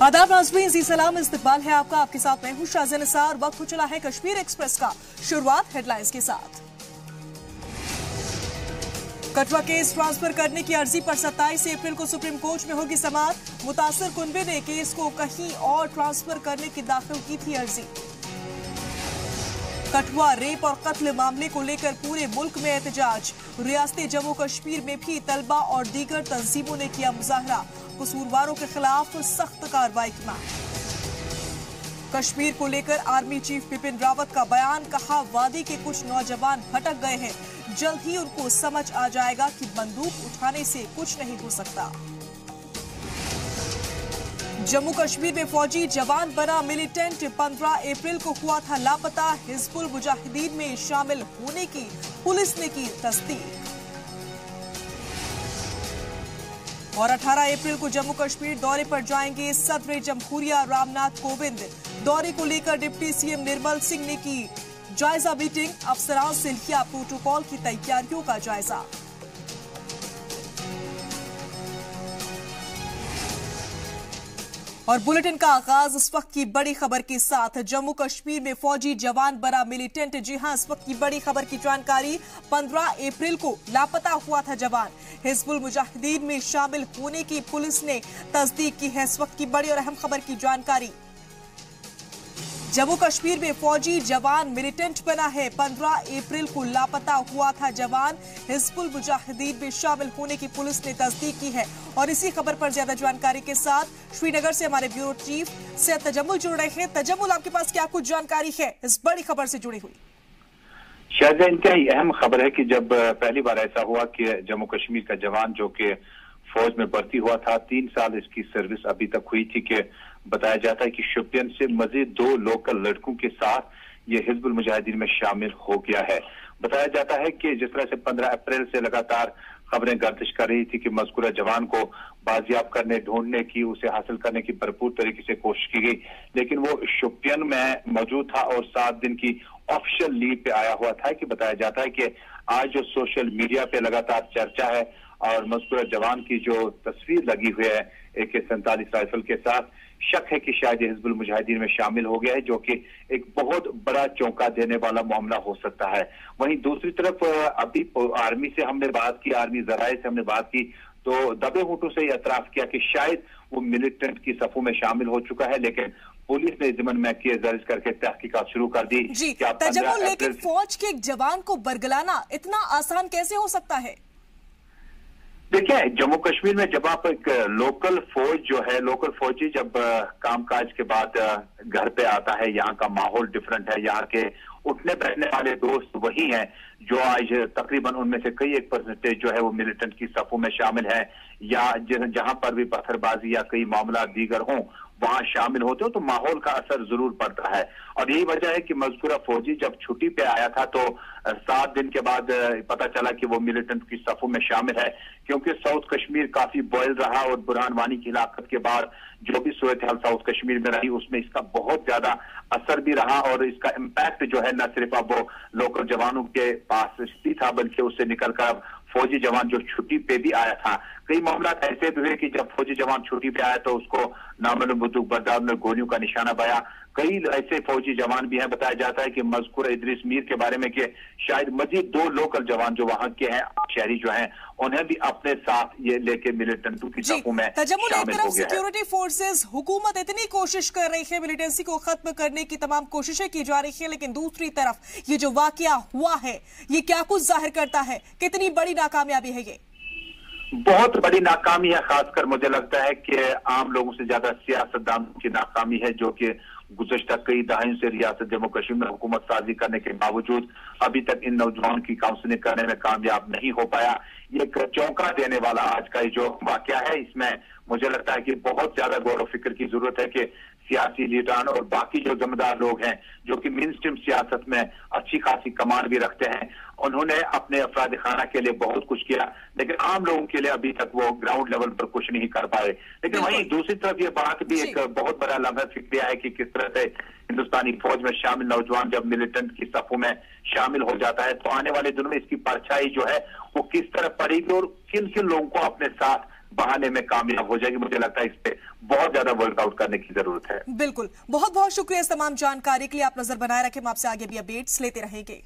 आदाब नाज़रीन, जी सलाम, इस्तकबाल है आपका। आपके साथ मैं हूं शाज़िया निसार। वक्त हो चला है कश्मीर एक्सप्रेस का। शुरुआत हेडलाइंस के साथ। कठुआ केस ट्रांसफर करने की अर्जी पर 27 अप्रैल को सुप्रीम कोर्ट में होगी समाअत। मुतासर कुनबे ने केस को कहीं और ट्रांसफर करने की दाखिल की थी अर्जी। कठुआ रेप और कत्ल मामले को लेकर पूरे मुल्क में एहतजाज। रियासत जम्मू कश्मीर में भी तलबा और दीगर तंजीमों ने किया मुजाहरा। कसूरवारों के खिलाफ सख्त कार्रवाई की मांग। कश्मीर को लेकर आर्मी चीफ बिपिन रावत का बयान, कहा वादी के कुछ नौजवान भटक गए हैं, जल्द ही उनको समझ आ जाएगा कि बंदूक उठाने से कुछ नहीं हो सकता। जम्मू कश्मीर में फौजी जवान बना मिलिटेंट 15 अप्रैल को हुआ था लापता। हिजबुल मुजाहिदीन में शामिल होने की पुलिस ने की तस्दीक। और 18 अप्रैल को जम्मू कश्मीर दौरे पर जाएंगे सदर जमहूरिया रामनाथ कोविंद। दौरे को लेकर डिप्टी सीएम निर्मल सिंह ने की जायजा मीटिंग। अफसरान से लिया प्रोटोकॉल की तैयारियों का जायजा। और बुलेटिन का आगाज इस वक्त की बड़ी खबर के साथ। जम्मू कश्मीर में फौजी जवान बना मिलिटेंट। जी हां, इस वक्त की बड़ी खबर की जानकारी। 15 अप्रैल को लापता हुआ था जवान। हिजबुल मुजाहिदीन में शामिल होने की पुलिस ने तस्दीक की है। इस वक्त की बड़ी और अहम खबर की जानकारी। जम्मू कश्मीर में फौजी जवान मिलिटेंट बना है। 15 अप्रैल को लापता हुआ था जवान। हिजबुल मुजाहिदीन में शामिल होने की पुलिस ने तस्दीक की है। और इसी खबर पर ज्यादा जानकारी के साथ श्रीनगर से हमारे ब्यूरो चीफ सैयद तजम्मुल जुड़ रहे हैं। तजम्मुल, आपके पास क्या कुछ जानकारी है इस बड़ी खबर से जुड़ी हुई? शायद इंतहाई अहम खबर है कि जब पहली बार ऐसा हुआ कि जम्मू कश्मीर का जवान जो कि फौज में भर्ती हुआ था, 3 साल इसकी सर्विस अभी तक हुई थी, कि बताया जाता है कि शोपियान से मजीद 2 लोकल लड़कों के साथ ये हिजबुल मुजाहिदीन में शामिल हो गया है। बताया जाता है कि जिस तरह से 15 अप्रैल से लगातार खबरें गर्दिश कर रही थी कि मज़कूरा जवान को बाजियाब करने, ढूंढने की, उसे हासिल करने की भरपूर तरीके से कोशिश की गई, लेकिन वो शोपियान में मौजूद था और 7 दिन की ऑफिशियल लीव पे आया हुआ था। कि बताया जाता है कि आज जो सोशल मीडिया पे लगातार चर्चा है और मज़कूरा जवान की जो तस्वीर लगी हुई है AK-47 राइफल के साथ, शक है कि शायद हिजबुल मुजाहिदीन में शामिल हो गया है, जो कि एक बहुत बड़ा चौंका देने वाला मामला हो सकता है। वहीं दूसरी तरफ अभी आर्मी से हमने बात की, आर्मी जराये से हमने बात की, तो दबे होठों से एतराफ किया कि शायद वो मिलिटेंट की सफों में शामिल हो चुका है, लेकिन पुलिस ने ज़िम्मन में केस दर्ज करके तहकीकात शुरू कर दी। जी तजम्मुल, लेकिन फौज के एक जवान को बरगलाना इतना आसान कैसे हो सकता है? देखिए, जम्मू कश्मीर में जब आप एक लोकल फौज जो है, लोकल फौजी जब कामकाज के बाद घर पे आता है, यहाँ का माहौल डिफरेंट है, यहाँ के उठने बैठने वाले दोस्त वही हैं जो आज तकरीबन उनमें से कई एक परसेंटेज जो है वो मिलिटेंट की सफों में शामिल है, या जहां पर भी पत्थरबाजी या कई मामला दीगर हों वहां शामिल होते हो, तो माहौल का असर जरूर पड़ता है। और यही वजह है कि मज़कूरा फौजी जब छुट्टी पे आया था तो 7 दिन के बाद पता चला कि वो मिलिटेंट की सफों में शामिल है, क्योंकि साउथ कश्मीर काफी बॉयल रहा और बुरहान वानी की हिलाकत के बाद जो भी सूरत हाल साउथ कश्मीर में रही उसमें इसका बहुत ज्यादा असर भी रहा, और इसका इम्पैक्ट जो है न सिर्फ अब वो लोकल जवानों के पास ही था, बल्कि उससे निकलकर अब फौजी जवान जो छुट्टी पे भी आया था। कई मामला ऐसे भी हुए कि जब फौजी जवान छुट्टी पे आया तो उसको नामालूम बंदूक बरदार ने गोलियों का निशाना पाया। कई ऐसे फौजी जवान भी हैं, बताया जाता है कि मज़कूर इदरीस मीर के बारे में कि शायद मजीद 2 लोकल जवान जो वहां के हैं, शहरी जो हैं, उन्हें भी अपने साथ ये लेके मिलिटेंटों की सफों में शामिल हो गया है। सिक्योरिटी फोर्सेस, हुकूमत इतनी कोशिश कर रही है, मिलिटेंसी को खत्म करने की तमाम कोशिशें की जा रही है, लेकिन दूसरी तरफ ये जो वाकया हुआ है ये क्या कुछ जाहिर करता है? कितनी बड़ी नाकामयाबी है ये? बहुत बड़ी नाकामी है। खासकर मुझे लगता है कि आम लोगों से ज्यादा सियासतदानों की नाकामी है, जो कि गुज़श्ता कई दहाइयों से रियासत जम्मू कश्मीर में हुकूमत साजी करने के बावजूद अभी तक इन नौजवानों की काउंसलिंग करने में कामयाब नहीं हो पाया। ये चौंका देने वाला आज का जो वाकया है, इसमें मुझे लगता है कि बहुत ज्यादा गौर व फिक्र की जरूरत है कि सियासी लीडरान और बाकी जो जिम्मेदार लोग हैं जो कि मेन स्ट्रीम सियासत में अच्छी खासी कमान भी रखते हैं, उन्होंने अपने अफराद खाना के लिए बहुत कुछ किया, लेकिन आम लोगों के लिए अभी तक वो ग्राउंड लेवल पर कुछ नहीं कर पाए। लेकिन वहीं दूसरी तरफ ये बात भी एक बहुत बड़ा लम्हा फिक्रिया है कि किस तरह से हिंदुस्तानी फौज में शामिल नौजवान जब मिलिटेंट की सफों में शामिल हो जाता है तो आने वाले दिनों में इसकी परछाई जो है वो किस तरह पड़ेगी और किन किन लोगों को अपने साथ बहाने में कामयाब हो जाएगी। मुझे लगता है इस पे बहुत ज्यादा वर्कआउट करने की जरूरत है। बिल्कुल, बहुत बहुत शुक्रिया इस तमाम जानकारी के लिए। आप नजर बनाए रखें, हम आपसे आगे भी अपडेट्स लेते रहेंगे।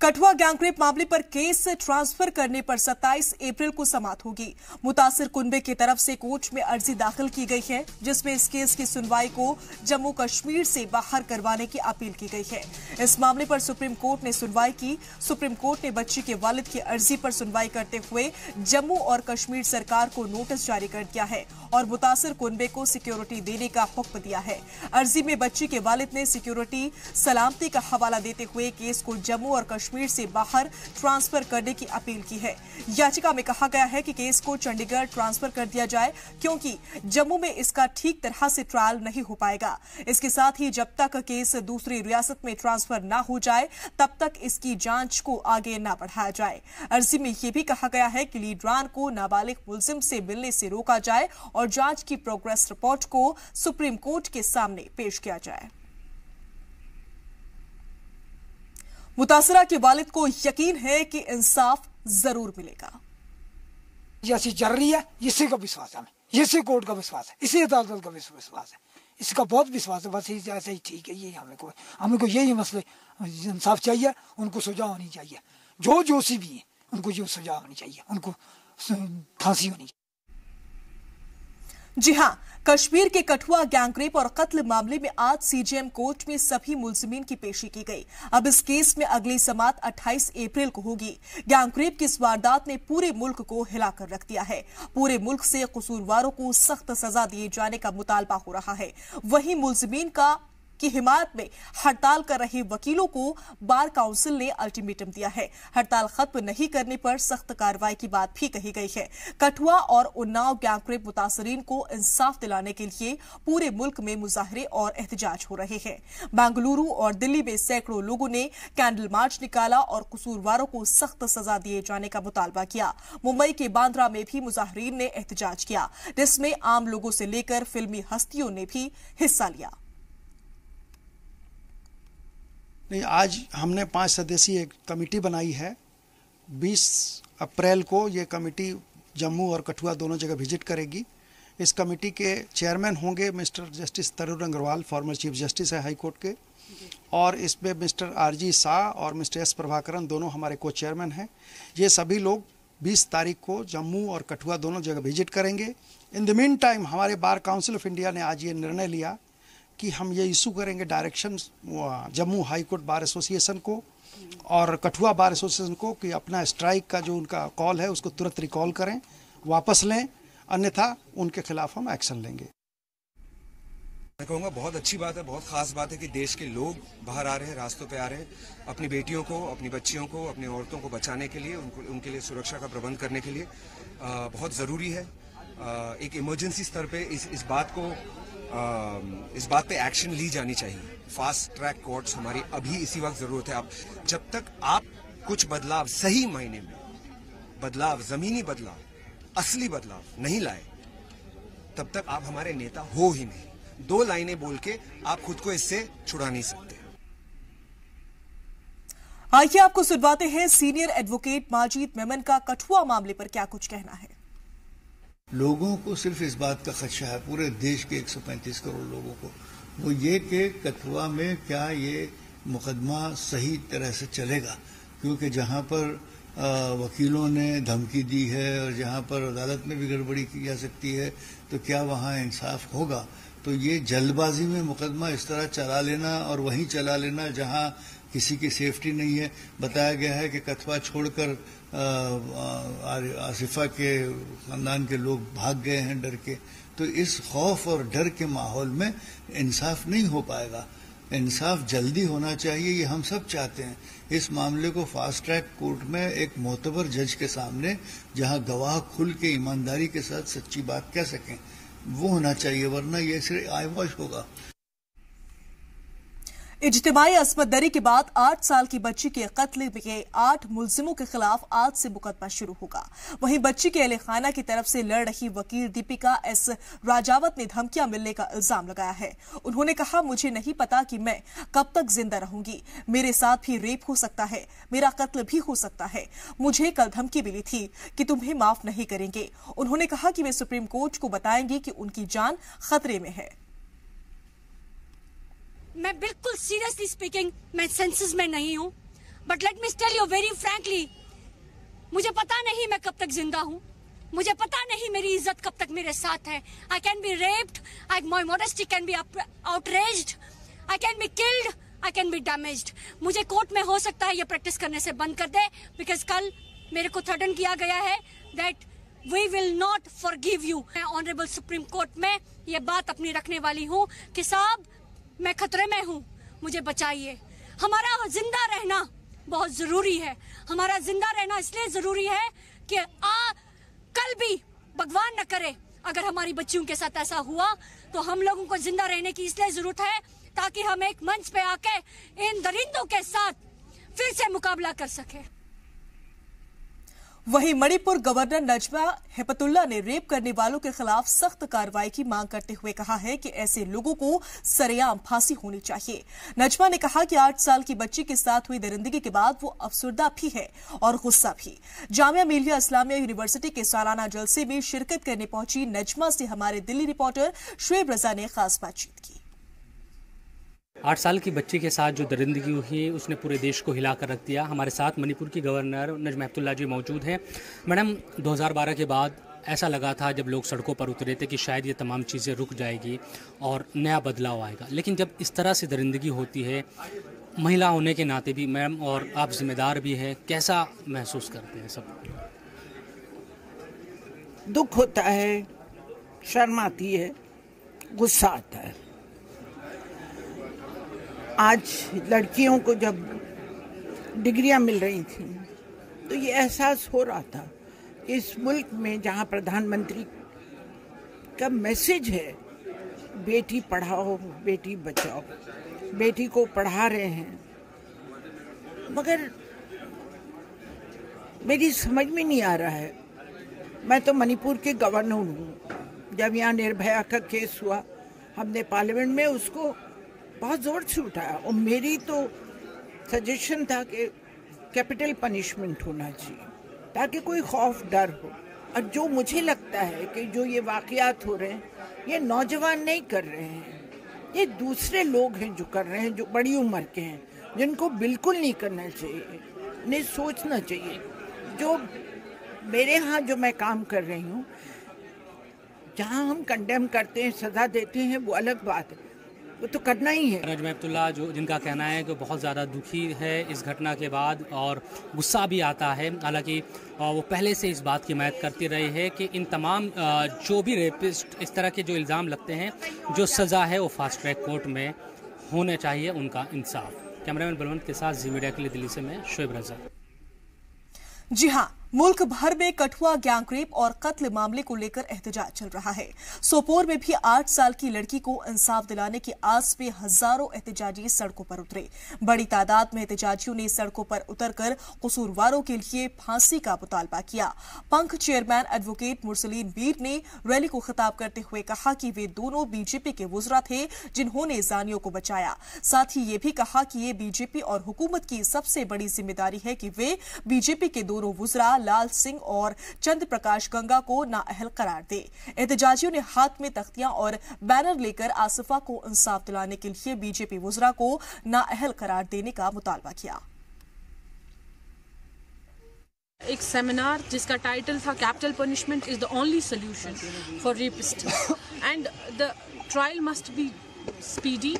कठुआ गैंगरेप मामले पर केस ट्रांसफर करने पर 27 अप्रैल को समाप्त होगी। मुतासिर कुनबे की तरफ से कोर्ट में अर्जी दाखिल की गई है, जिसमें इस केस की सुनवाई को जम्मू कश्मीर से बाहर करवाने की अपील की गई है। इस मामले पर सुप्रीम कोर्ट ने सुनवाई की। सुप्रीम कोर्ट ने बच्ची के वालिद की अर्जी पर सुनवाई करते हुए जम्मू और कश्मीर सरकार को नोटिस जारी कर दिया है और मुतासिर कुनबे को सिक्योरिटी देने का हुक्म दिया है। अर्जी में बच्ची के वालिद ने सिक्योरिटी सलामती का हवाला देते हुए केस को जम्मू और कश्मीर से बाहर ट्रांसफर करने की अपील की है। याचिका में कहा गया है कि केस को चंडीगढ़ ट्रांसफर कर दिया जाए, क्योंकि जम्मू में इसका ठीक तरह से ट्रायल नहीं हो पाएगा। इसके साथ ही जब तक केस दूसरी रियासत में ट्रांसफर न हो जाए, तब तक इसकी जांच को आगे न बढ़ाया जाए। अर्जी में यह भी कहा गया है कि लीडरान को नाबालिग मुलजिम से मिलने से रोका जाए और जांच की प्रोग्रेस रिपोर्ट को सुप्रीम कोर्ट के सामने पेश किया जाए। मुतासरा के वालिद को यकीन है कि इंसाफ जरूर मिलेगा। जैसी चल रही है, इसी का विश्वास है हमें, इसी कोर्ट का विश्वास है, इसी अदालत का विश्वास है, इसका बहुत विश्वास है। बस ऐसे ही ठीक है। यही हमें को यही मसले इंसाफ चाहिए, उनको सजा होनी चाहिए। जो जोशी भी है उनको जो सजा होनी चाहिए, उनको फांसी होनी चाहिए। जी हां, कश्मीर के कठुआ गैंगरेप और कत्ल मामले में आज सीजेएम कोर्ट में सभी मुलजिमीन की पेशी की गई। अब इस केस में अगली समाअत 28 अप्रैल को होगी। गैंगरेप की इस वारदात ने पूरे मुल्क को हिलाकर रख दिया है। पूरे मुल्क से कसूरवारों को सख्त सजा दिए जाने का मुतालबा हो रहा है। वहीं मुलजिमीन की हिमायत में हड़ताल कर रहे वकीलों को बार काउंसिल ने अल्टीमेटम दिया है। हड़ताल खत्म नहीं करने पर सख्त कार्रवाई की बात भी कही गई है। कठुआ और उन्नाव गैंगरेप मुतासरीन को इंसाफ दिलाने के लिए पूरे मुल्क में मुजाहरे और एहतजाज हो रहे हैं। बेंगलुरु और दिल्ली में सैकड़ों लोगों ने कैंडल मार्च निकाला और कसूरवारों को सख्त सजा दिए जाने का मुतालबा किया। मुंबई के बांद्रा में भी मुजाहरीन ने एहतजाज किया, जिसमें आम लोगों से लेकर फिल्मी हस्तियों ने भी हिस्सा लिया। नहीं, आज हमने 5 सदस्यीय एक कमेटी बनाई है। 20 अप्रैल को ये कमेटी जम्मू और कठुआ दोनों जगह विजिट करेगी। इस कमेटी के चेयरमैन होंगे मिस्टर जस्टिस तरुण अग्रवाल, फॉर्मर चीफ जस्टिस है हाई कोर्ट के, और इसमें मिस्टर आरजी शाह और मिस्टर एस प्रभाकरन दोनों हमारे को चेयरमैन हैं। ये सभी लोग 20 तारीख को जम्मू और कठुआ दोनों जगह विजिट करेंगे। इन द मीन टाइम हमारे बार काउंसिल ऑफ इंडिया ने आज ये निर्णय लिया कि हम ये इशू करेंगे direction Jammu high court bar association को और कठुआ बार एसोसिएशन को कि अपना स्ट्राइक का जो उनका कॉल है उसको तुरंत रिकॉल करें, वापस लें, अन्यथा उनके खिलाफ हम एक्शन लेंगे। मैं कहूँगा बहुत अच्छी बात है, बहुत खास बात है कि देश के लोग बाहर आ रहे हैं, रास्तों पे आ रहे हैं, अपनी बेटियों को, अपनी बच्चियों को, अपनी औरतों को बचाने के लिए, उनके लिए सुरक्षा का प्रबंध करने के लिए बहुत ज़रूरी है। एक इमरजेंसी स्तर पे इस बात पे एक्शन ली जानी चाहिए। फास्ट ट्रैक कोर्ट्स हमारी अभी इसी वक्त जरूरत है। जब तक आप कुछ बदलाव, सही मायने में बदलाव, जमीनी बदलाव, असली बदलाव नहीं लाए, तब तक आप हमारे नेता हो ही नहीं। 2 लाइनें बोल के आप खुद को इससे छुड़ा नहीं सकते। आइए आपको सुनवाते हैं सीनियर एडवोकेट माजिद मेमन का कठुआ मामले पर क्या कुछ कहना है। लोगों को सिर्फ इस बात का खदशा है, पूरे देश के 135 करोड़ लोगों को, वो ये कि कठुआ में क्या ये मुकदमा सही तरह से चलेगा, क्योंकि जहां पर वकीलों ने धमकी दी है और जहां पर अदालत में भी गड़बड़ी की जा सकती है, तो क्या वहां इंसाफ होगा। तो ये जल्दबाजी में मुकदमा इस तरह चला लेना और वहीं चला लेना जहां किसी की सेफ्टी नहीं है। बताया गया है कि कठुआ छोड़कर आसिफा के खानदान के लोग भाग गए हैं डर के। तो इस खौफ और डर के माहौल में इंसाफ नहीं हो पाएगा। इंसाफ जल्दी होना चाहिए, ये हम सब चाहते हैं। इस मामले को फास्ट ट्रैक कोर्ट में एक मोतबर जज के सामने, जहां गवाह खुल के ईमानदारी के साथ सच्ची बात कह सकें, वो होना चाहिए, वरना ये सिर्फ आई वॉश होगा। इज्तिमाई अस्मत दरी के बाद 8 साल की बच्ची के कत्ल के 8 मुलजिमों के खिलाफ आज से मुकदमा शुरू होगा। वहीं बच्ची के अहले खाना की तरफ से लड़ रही वकील दीपिका एस राजावत ने धमकियां मिलने का इल्जाम लगाया है। उन्होंने कहा, मुझे नहीं पता कि मैं कब तक जिंदा रहूंगी, मेरे साथ भी रेप हो सकता है, मेरा कत्ल भी हो सकता है। मुझे कल धमकी मिली थी कि तुम्हें माफ नहीं करेंगे। उन्होंने कहा कि वे सुप्रीम कोर्ट को बताएंगे कि उनकी जान खतरे में है। मैं बिल्कुल सीरियसली स्पीकिंग मैं सेंसेस में नहीं हूँ, but let me tell you very frankly, मुझे पता नहीं मैं कब तक जिंदा हूँ, मुझे पता नहीं मेरी इज्जत कब तक मेरे साथ है। I can be raped, my modesty can be outraged, I can be killed, I can be damaged. मुझे कोर्ट में हो सकता है ये प्रैक्टिस करने से बंद कर दे, बिकॉज कल मेरे को थ्रेटन किया गया है that we will not forgive you. मैं ऑनरेबल सुप्रीम कोर्ट में ये बात अपनी रखने वाली हूँ कि साहब मैं खतरे में हूँ, मुझे बचाइए। हमारा जिंदा रहना बहुत जरूरी है। हमारा जिंदा रहना इसलिए जरूरी है कि कल भी भगवान न करे अगर हमारी बच्चियों के साथ ऐसा हुआ तो हम लोगों को जिंदा रहने की इसलिए जरूरत है ताकि हम एक मंच पे आके इन दरिंदों के साथ फिर से मुकाबला कर सके। वहीं मणिपुर गवर्नर नजमा हेपतुल्ला ने रेप करने वालों के खिलाफ सख्त कार्रवाई की मांग करते हुए कहा है कि ऐसे लोगों को सरेआम फांसी होनी चाहिए। नजमा ने कहा कि 8 साल की बच्ची के साथ हुई दरिंदगी के बाद वो अफसरदा भी है और गुस्सा भी। जामिया मिलिया इस्लामिया यूनिवर्सिटी के सालाना जलसे में शिरकत करने पहुंची नजमा से हमारे दिल्ली रिपोर्टर शुएब रजा ने खास बातचीत की। 8 साल की बच्ची के साथ जो दरिंदगी हुई उसने पूरे देश को हिला कर रख दिया। हमारे साथ मणिपुर की गवर्नर नजमा हेपतुल्ला जी मौजूद हैं। मैडम, 2012 के बाद ऐसा लगा था जब लोग सड़कों पर उतरे थे कि शायद ये तमाम चीज़ें रुक जाएगी और नया बदलाव आएगा, लेकिन जब इस तरह से दरिंदगी होती है, महिला होने के नाते भी मैम और आप जिम्मेदार भी हैं, कैसा महसूस करते हैं सब? दुख होता है, शर्म आती है, गुस्सा आता है। आज लड़कियों को जब डिग्रियां मिल रही थी तो ये एहसास हो रहा था कि इस मुल्क में जहां प्रधानमंत्री का मैसेज है बेटी पढ़ाओ बेटी बचाओ, बेटी को पढ़ा रहे हैं, मगर मेरी समझ में नहीं आ रहा है। मैं तो मणिपुर के गवर्नर हूँ। जब यहाँ निर्भया का केस हुआ हमने पार्लियामेंट में उसको बहुत जोर से उठाया और मेरी तो सजेशन था कि कैपिटल पनिशमेंट होना चाहिए ताकि कोई खौफ डर हो। और जो मुझे लगता है कि जो ये वाकयात हो रहे हैं ये नौजवान नहीं कर रहे हैं, ये दूसरे लोग हैं जो कर रहे हैं, जो बड़ी उम्र के हैं, जिनको बिल्कुल नहीं करना चाहिए, उन्हें सोचना चाहिए। जो मेरे यहाँ जो मैं काम कर रही हूँ, जहाँ हम कंडेम करते हैं, सजा देते हैं, वो अलग बात है, वो तो करना ही है। नजमा हेपतुल्ला जो जिनका कहना है कि बहुत ज़्यादा दुखी है इस घटना के बाद और गुस्सा भी आता है, हालांकि वो पहले से इस बात की हिमायत करते रहे हैं कि इन तमाम जो भी रेपिस्ट इस तरह के जो इल्ज़ाम लगते हैं, जो सज़ा है वो फास्ट ट्रैक कोर्ट में होने चाहिए, उनका इंसाफ। कैमरामैन बलवंत के साथ जी मीडिया के लिए दिल्ली से मैं शुएब रजा। जी हां, मुल्क भर में कठुआ गैंगरेप और कत्ल मामले को लेकर एहतजाज चल रहा है। सोपोर में भी 8 साल की लड़की को इंसाफ दिलाने की आस में हजारों एहतजाजी सड़कों पर उतरे। बड़ी तादाद में एहतजाजियों ने सड़कों पर उतरकर कसूरवारों के लिए फांसी का मुतालबा किया। पंख चेयरमैन एडवोकेट मुरसलीन मीर ने रैली को खिताब करते हुए कहा कि वे दोनों बीजेपी के वुज़रा थे जिन्होंने जानियों को बचाया। साथ ही ये भी कहा कि ये बीजेपी और हुकूमत की सबसे बड़ी जिम्मेदारी है कि वे बीजेपी के दोनों वुज़रा लाल सिंह और चंद्र प्रकाश गंगा को नाअहल करार दे। एहतजाजियों ने हाथ में तख्तियां और बैनर लेकर आसिफा को इंसाफ दिलाने के लिए बीजेपी वुज़रा को नाअहल करार देने का मुतालबा किया। एक सेमिनार जिसका टाइटल था capital punishment is the only solution for rapist and the trial must be speedy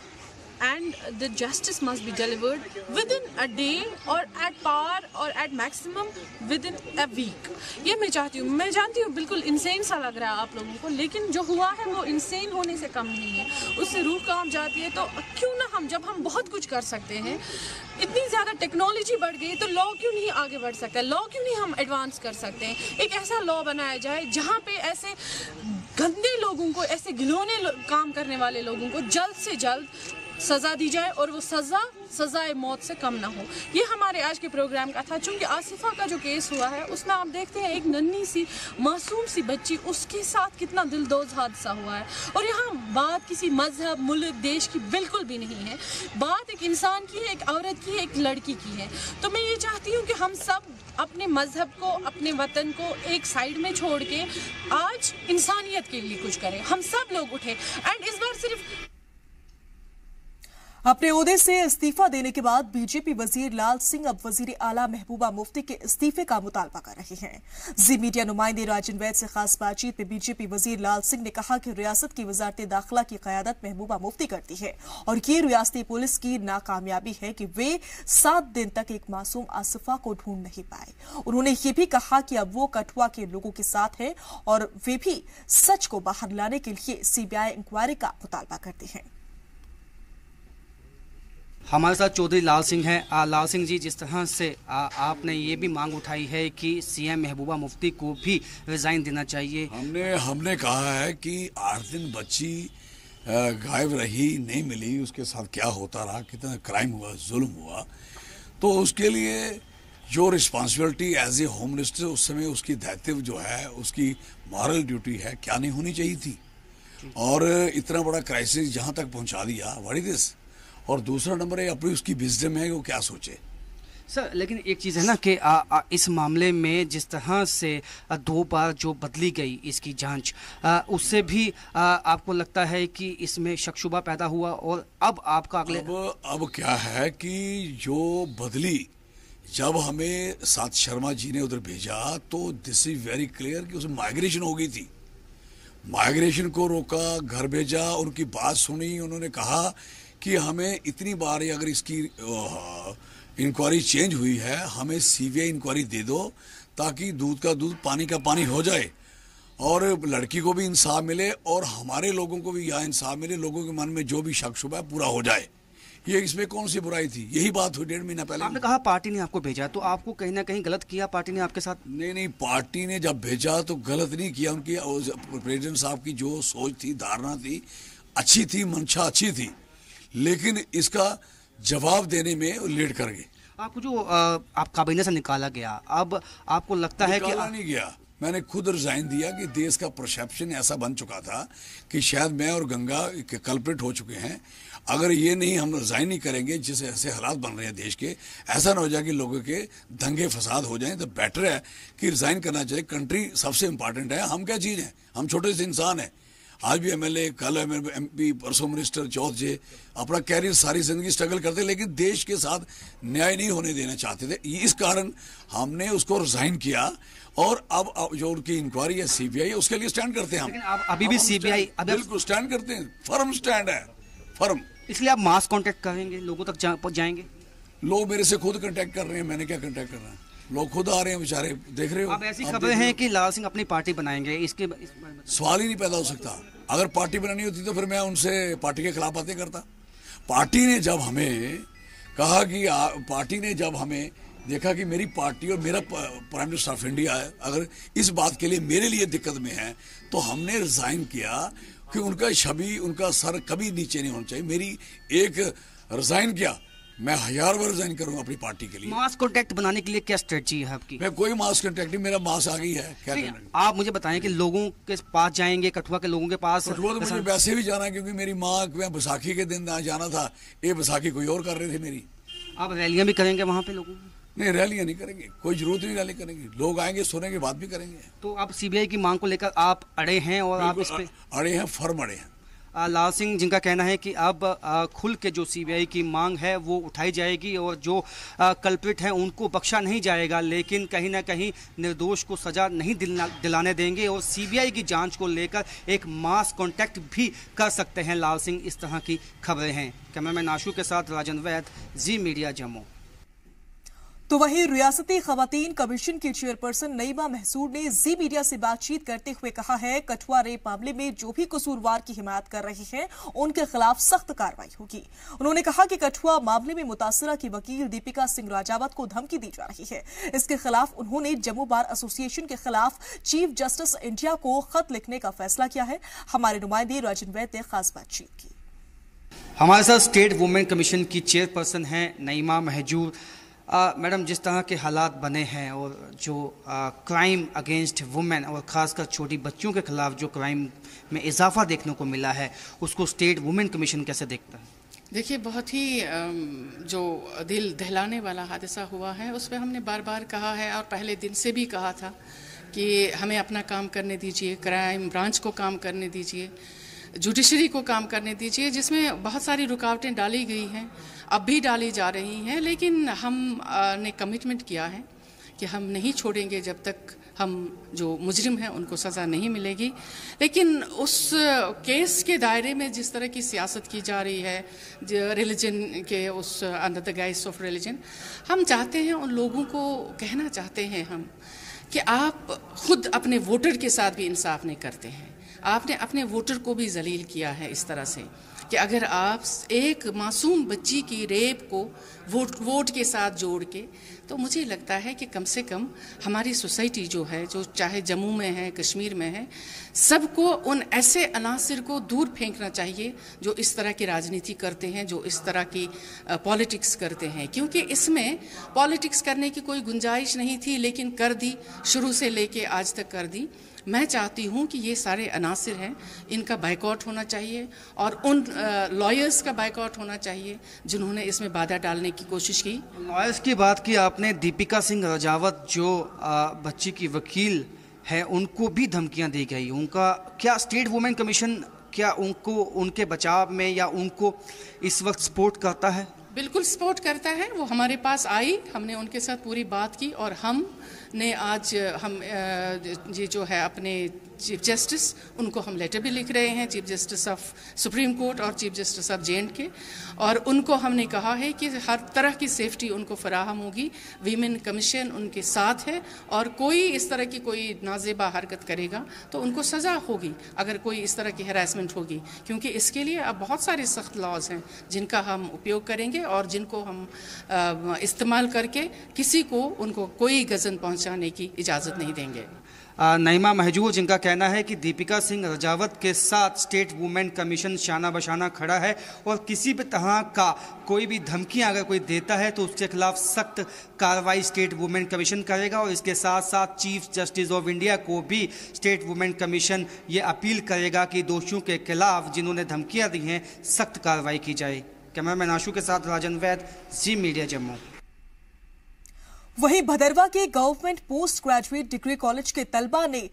and the justice must be delivered within a day or at par or at maximum within a week। ये मैं चाहती हूँ। मैं जानती हूँ बिल्कुल insane सा लग रहा है आप लोगों को, लेकिन जो हुआ है वो इंसेन होने से कम नहीं है, उससे रूह काम जाती है। तो क्यों ना हम, जब हम बहुत कुछ कर सकते हैं, इतनी ज़्यादा टेक्नोलॉजी बढ़ गई, तो लॉ क्यों नहीं आगे बढ़ सकता? लॉ क्यों नहीं हम एडवांस कर सकते हैं? एक ऐसा लॉ बनाया जाए जहाँ पे ऐसे गंदे लोगों को, ऐसे घिनौने काम करने वाले लोगों को जल्द से जल्द सजा दी जाए और वो सजाए मौत से कम ना हो। ये हमारे आज के प्रोग्राम का था। चूंकि आसिफा का जो केस हुआ है उसमें आप देखते हैं एक नन्ही सी मासूम सी बच्ची, उसके साथ कितना दिलदोज हादसा हुआ है। और यहाँ बात किसी मजहब, मुल्क, देश की बिल्कुल भी नहीं है। बात एक इंसान की है, एक औरत की है, एक लड़की की है। तो मैं ये चाहती हूँ कि हम सब अपने मजहब को, अपने वतन को एक साइड में छोड़ के आज इंसानियत के लिए कुछ करें। हम सब लोग उठे। एंड इस बार सिर्फ अपने ओहदे से इस्तीफा देने के बाद बीजेपी वजीर लाल सिंह अब वजीर आला महबूबा मुफ्ती के इस्तीफे का मुतालबा कर रहे हैं। जी मीडिया नुमाइंदे राजन वैद से खास बातचीत में बीजेपी वजीर लाल सिंह ने कहा कि रियासत की वजारत दाखिला की क़यादत महबूबा मुफ्ती करती है और ये रियासती पुलिस की नाकामयाबी है कि वे 7 दिन तक एक मासूम आसिफा को ढूंढ नहीं पाए। उन्होंने ये भी कहा कि अब वो कठुआ के लोगों के साथ है और वे भी सच को बाहर लाने के लिए सीबीआई इंक्वायरी का मुतालबा करते हैं। हमारे साथ चौधरी लाल सिंह हैं। लाल सिंह जी, जिस तरह से आपने ये भी मांग उठाई है कि सीएम महबूबा मुफ्ती को भी रिजाइन देना चाहिए, हमने कहा है कि 8 दिन बच्ची गायब रही, नहीं मिली, उसके साथ क्या होता रहा, कितना क्राइम हुआ, जुल्म हुआ, तो उसके लिए जो responsibility as a home minister उस समय उसकी दायित्व जो है, उसकी मॉरल ड्यूटी है, क्या नहीं होनी चाहिए थी। और इतना बड़ा क्राइसिस जहां तक पहुंचा दिया, व्हाट इज दिस। और दूसरा नंबर है अपनी उसकी विजडम है, वो क्या सोचे। सर, लेकिन एक चीज़ है ना कि इस मामले में जिस तरह से 2 बार जो बदली गई इसकी जांच, उससे भी आपको लगता है कि इसमें शक-शुबा पैदा हुआ। और अब आपका अब क्या है कि जो बदली, जब हमें साथ शर्मा जी ने उधर भेजा तो दिस इज वेरी क्लियर कि उसमें माइग्रेशन हो गई थी। माइग्रेशन को रोका, घर भेजा, उनकी बात सुनी, उन्होंने कहा कि हमें इतनी बार अगर इसकी इंक्वायरी चेंज हुई है, हमें सीबीआई इंक्वायरी दे दो ताकि दूध का दूध पानी का पानी हो जाए और लड़की को भी इंसाफ मिले और हमारे लोगों को भी यह इंसाफ मिले, लोगों के मन में जो भी शक शुबा है पूरा हो जाए। ये इसमें कौन सी बुराई थी? यही बात हुई 1.5 महीना पहले। आपने कहा पार्टी ने आपको भेजा, तो आपको कहीं ना कहीं गलत किया पार्टी ने आपके साथ? नहीं, पार्टी ने जब भेजा तो गलत नहीं किया। उनकी प्रेसिडेंट साहब की जो सोच थी, धारणा थी, अच्छी थी, मंशा अच्छी थी, लेकिन इसका जवाब देने में लेट कर गए। आपको जो आप काबीना से निकाला गया, अब आपको लगता है कि नहीं गया, मैंने खुद रिजाइन दिया कि देश का परसेप्शन ऐसा बन चुका था कि शायद मैं और गंगा कल्प्रिट हो चुके हैं। अगर ये नहीं, हम रिजाइन नहीं करेंगे, जिस ऐसे हालात बन रहे हैं देश के, ऐसा ना हो जाए कि लोगों के दंगे फसाद हो जाएं, तो बेटर है कि रिजाइन करना चाहिए। कंट्री सबसे इंपॉर्टेंट है। हम क्या चीज है? हम छोटे से इंसान हैं। आज भी एमएलए, कल एमपी, परसों मिनिस्टर, चौथ जे अपना कैरियर सारी जिंदगी स्ट्रगल करते, लेकिन देश के साथ न्याय नहीं होने देना चाहते थे। इस कारण हमने उसको रिजाइन किया और अब जो उनकी इंक्वायरी है सीबीआई है, उसके लिए स्टैंड करते हैं हम। लेकिन आप अभी भी सीबीआई बिल्कुल स्टैंड करते हैं, फर्म स्टैंड है, फर्म। इसलिए आप मास कांटेक्ट करेंगे, लोगों तक जाएंगे? लोग मेरे से खुद कांटेक्ट कर रहे हैं, मैंने क्या कांटेक्ट करना है? लोग खुद आ रहे हैं बेचारे, देख रहे हो। अब ऐसी खबरें हैं कि लाल सिंह अपनी पार्टी बनाएंगे, इसके सवाल ही नहीं पैदा हो सकता। अगर पार्टी बनानी होती तो फिर मैं उनसे पार्टी के खिलाफ बातें करता। पार्टी ने जब हमें कहा कि पार्टी ने जब हमें देखा कि मेरी पार्टी और मेरा प्राइम मिनिस्टर ऑफ इंडिया है, अगर इस बात के लिए मेरे लिए दिक्कत में है, तो हमने रिजाइन किया कि उनका छवि, उनका सर कभी नीचे नहीं होना चाहिए। मेरी एक रिजाइन किया, मैं 1000 बार रिजाइन करूंगा अपनी पार्टी के लिए। मास कॉन्टैक्ट बनाने के लिए क्या स्ट्रेटजी है आपकी? मैं कोई मास कॉन्टैक्ट नहीं, मेरा मास आ गई है। क्या करना? आप मुझे बताएं कि लोगों के पास जाएंगे, कठुआ के लोगों के पास? कठुआ तो मुझे वैसे भी जाना है, क्योंकि मेरी माँ, मैं बैसाखी के दिन जाना था, ये बैसाखी कोई और कर रहे थे मेरी। आप रैलियां भी करेंगे वहाँ पे लोगों? नहीं, रैलियां नहीं करेंगे, कोई जरूरत नहीं रैली करेंगे। लोग आएंगे, सुनेंगे, बात भी करेंगे। तो आप सीबीआई की मांग को लेकर आप अड़े हैं और आप इस पे अड़े हैं, फर्म अड़े हैं। लाल सिंह, जिनका कहना है कि अब खुल के जो सीबीआई की मांग है वो उठाई जाएगी और जो कल्प्रिट हैं उनको बख्शा नहीं जाएगा, लेकिन कहीं ना कहीं निर्दोष को सजा नहीं दिलाने देंगे और सीबीआई की जांच को लेकर एक मास कांटेक्ट भी कर सकते हैं लाल सिंह। इस तरह की खबरें हैं। कैमरामैन नाशू के साथ राजन वैद, जी मीडिया, जम्मू। तो वहीं रियासती खवातीन कमीशन की चेयरपर्सन नईमा महसूद ने जी मीडिया से बातचीत करते हुए कहा है, कठुआ रेप मामले में जो भी कसूरवार की हिमायत कर रहे हैं उनके खिलाफ सख्त कार्रवाई होगी। उन्होंने कहा कि कठुआ मामले में मुतासरा की वकील दीपिका सिंह राजावत को धमकी दी जा रही है। इसके खिलाफ उन्होंने जम्मू बार एसोसिएशन के खिलाफ चीफ जस्टिस इंडिया को खत लिखने का फैसला किया है। हमारे नुमाइंदे राजन वैद ने खास बातचीत की। हमारे साथ स्टेट वुमेन कमीशन की चेयरपर्सन हैं नईमा महजूर। मैडम, जिस तरह के हालात बने हैं और जो क्राइम अगेंस्ट वुमेन और ख़ासकर छोटी बच्चियों के खिलाफ जो क्राइम में इजाफा देखने को मिला है, उसको स्टेट वुमेन कमीशन कैसे देखता है? देखिए, बहुत ही जो दिल दहलाने वाला हादसा हुआ है, उस पर हमने बार बार कहा है और पहले दिन से भी कहा था कि हमें अपना काम करने दीजिए, क्राइम ब्रांच को काम करने दीजिए, जुडिशरी को काम करने दीजिए, जिसमें बहुत सारी रुकावटें डाली गई हैं, अब भी डाली जा रही हैं, लेकिन हम ने कमिटमेंट किया है कि हम नहीं छोड़ेंगे जब तक हम जो मुजरिम हैं उनको सज़ा नहीं मिलेगी। लेकिन उस केस के दायरे में जिस तरह की सियासत की जा रही है, रिलीजन के उस under the guys of religion, हम चाहते हैं, उन लोगों को कहना चाहते हैं हम कि आप खुद अपने वोटर के साथ भी इंसाफ नहीं करते हैं। आपने अपने वोटर को भी जलील किया है इस तरह से कि अगर आप एक मासूम बच्ची की रेप को वोट के साथ जोड़ के, तो मुझे लगता है कि कम से कम हमारी सोसाइटी जो है, जो चाहे जम्मू में है, कश्मीर में है, सबको उन ऐसे अनासिर को दूर फेंकना चाहिए जो इस तरह की राजनीति करते हैं, जो इस तरह की पॉलिटिक्स करते हैं, क्योंकि इसमें पॉलिटिक्स करने की कोई गुंजाइश नहीं थी, लेकिन कर दी, शुरू से लेके आज तक कर दी। मैं चाहती हूं कि ये सारे अनासिर हैं, इनका बाइकआउट होना चाहिए और उन लॉयर्स का बाइकआउट होना चाहिए जिन्होंने इसमें बाधा डालने की कोशिश की। लॉयर्स की बात की आपने। दीपिका सिंह राजावत जो बच्ची की वकील है, उनको भी धमकियां दी गई। उनका क्या स्टेट वुमेन कमीशन क्या उनको उनके बचाव में या उनको इस वक्त सपोर्ट करता है? बिल्कुल सपोर्ट करता है। वो हमारे पास आई, हमने उनके साथ पूरी बात की और हम ने आज ये जो है अपने चीफ जस्टिस, उनको हम लेटर भी लिख रहे हैं, chief justice of supreme court और चीफ जस्टिस ऑफ J&K, और उनको हमने कहा है कि हर तरह की सेफ्टी उनको फराहम होगी। वीमेन कमीशन उनके साथ है और कोई इस तरह की कोई नाजेबा हरकत करेगा तो उनको सज़ा होगी अगर कोई इस तरह की हैरेसमेंट होगी, क्योंकि इसके लिए अब बहुत सारे सख्त लॉज हैं जिनका हम उपयोग करेंगे और जिनको हम इस्तेमाल करके किसी को उनको कोई गज़न पहुंचाने की इजाज़त नहीं देंगे। नईमा महजूर, जिनका कहना है कि दीपिका सिंह राजावत के साथ स्टेट वुमेन कमीशन शाना बशाना खड़ा है और किसी भी तरह का कोई भी धमकियां अगर कोई देता है तो उसके खिलाफ सख्त कार्रवाई स्टेट वुमेन कमीशन करेगा। और इसके साथ साथ चीफ जस्टिस ऑफ इंडिया को भी स्टेट वुमेन कमीशन ये अपील करेगा कि दोषियों के खिलाफ जिन्होंने धमकियां दी हैं सख्त कार्रवाई की जाए। कैमरामैन आशु के साथ राजन वैद, जी मीडिया, जम्मू। वहीं भदरवा के government post graduate degree college के तलबा ने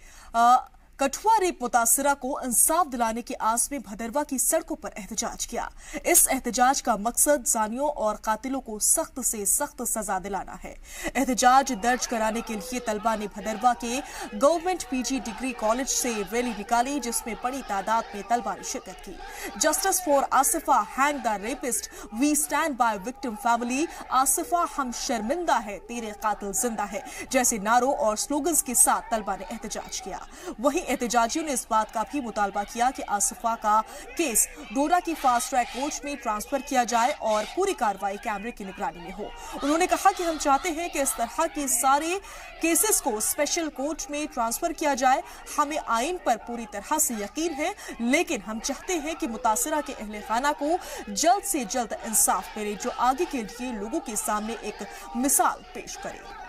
कठुआ रेप मुतासिरा को इंसाफ दिलाने की आस में भदरवा की सड़कों पर एहतजाज किया। इस एहतजाज का मकसद जानियों और कातिलों को सख्त से सख्त सजा दिलाना है। एहतजाज दर्ज कराने के लिए तलबा ने भदरवा के गवर्नमेंट PG डिग्री कॉलेज से रैली निकाली, जिसमें बड़ी तादाद में तलबा ने शिरकत की। Justice for Asifa, hang the rapist, we stand by victim family, Asifa हम शर्मिंदा है, तेरे कातिल जिंदा है जैसे नारों और स्लोगन्स के साथ तलबा ने एहतजाज किया। वहीं एहतजाजियों ने इस बात का भी मुतालबा किया कि आसिफा का केस डोडा की फास्ट ट्रैक कोर्ट में ट्रांसफर किया जाए और पूरी कार्रवाई कैमरे की निगरानी में हो। उन्होंने कहा कि हम चाहते हैं कि इस तरह के सारे केसेस को स्पेशल कोर्ट में ट्रांसफर किया जाए। हमें आइन पर पूरी तरह से यकीन है, लेकिन हम चाहते हैं कि मुतासिरा के अहले खाना को जल्द से जल्द इंसाफ मिले, जो आगे के लिए लोगों के सामने एक मिसाल पेश करे।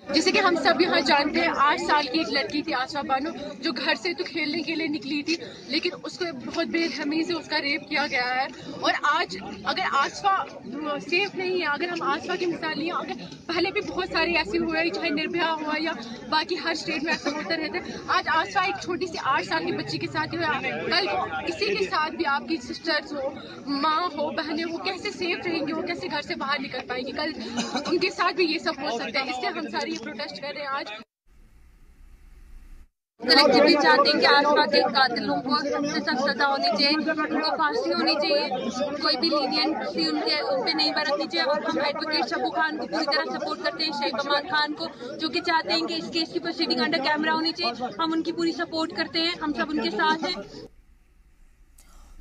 जैसे कि हम सब यहाँ जानते हैं, 8 साल की एक लड़की थी आशा बानो, जो घर से तो खेलने के लिए निकली थी, लेकिन उसको बहुत बेरहमी से उसका रेप किया गया है। और आज अगर आसफा सेफ नहीं है, अगर हम आसफा की मिसाल लें, अगर पहले भी बहुत सारे ऐसे हुए, चाहे निर्भया हुआ या बाकी हर स्टेट में ऐसा होता रहता है, आज आसफा एक छोटी सी 8 साल की बच्ची के साथ हुआ, कल किसी के साथ भी आपकी सिस्टर्स हो, माँ हो, बहनें हो, कैसे सेफ रहेंगे, वो कैसे घर से बाहर निकल पाएंगी, कल उनके साथ भी ये सब हो सकता है। इसलिए हम सारी प्रोटेस्ट कर रहे हैं आज। कलेक्टिवली चाहते हैं कि आसपास के कातिलों को सख्त सजा होनी चाहिए, उनको फांसी होनी चाहिए, कोई भी लीनियंसी उन पे नहीं बरतनी चाहिए। और हम एडवोकेट शबू खान को पूरी तरह सपोर्ट करते हैं, शहीद अमान खान को, जो कि चाहते हैं कि इस केस की प्रोसीडिंग अंडर कैमरा होनी चाहिए। हम उनकी पूरी सपोर्ट करते हैं, हम सब उनके साथ हैं।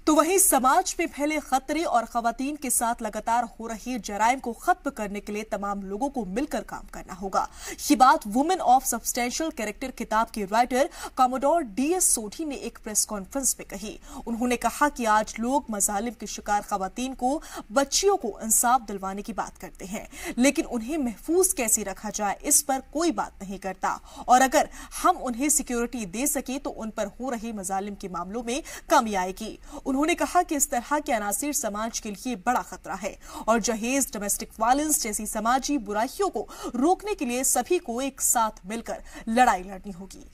तो वहीं समाज में फैले खतरे और खवातीन के साथ लगातार हो रहे जराइम को खत्म करने के लिए तमाम लोगों को मिलकर काम करना होगा। ये बात वुमेन ऑफ सब्सटेंशियल कैरेक्टर किताब के राइटर कमोडोर DS सोढी ने एक प्रेस कॉन्फ्रेंस में कही। उन्होंने कहा कि आज लोग मजालिम के शिकार खवातीन को, बच्चियों को इंसाफ दिलवाने की बात करते हैं, लेकिन उन्हें महफूज कैसे रखा जाए इस पर कोई बात नहीं करता। और अगर हम उन्हें सिक्योरिटी दे सके तो उन पर हो रहे मजालिम के मामलों में कमी आएगी। उन्होंने कहा कि इस तरह के अनासिर समाज के लिए बड़ा खतरा है और जहेज, डोमेस्टिक वायलेंस जैसी समाजी बुराइयों को रोकने के लिए सभी को एक साथ मिलकर लड़ाई लड़नी होगी।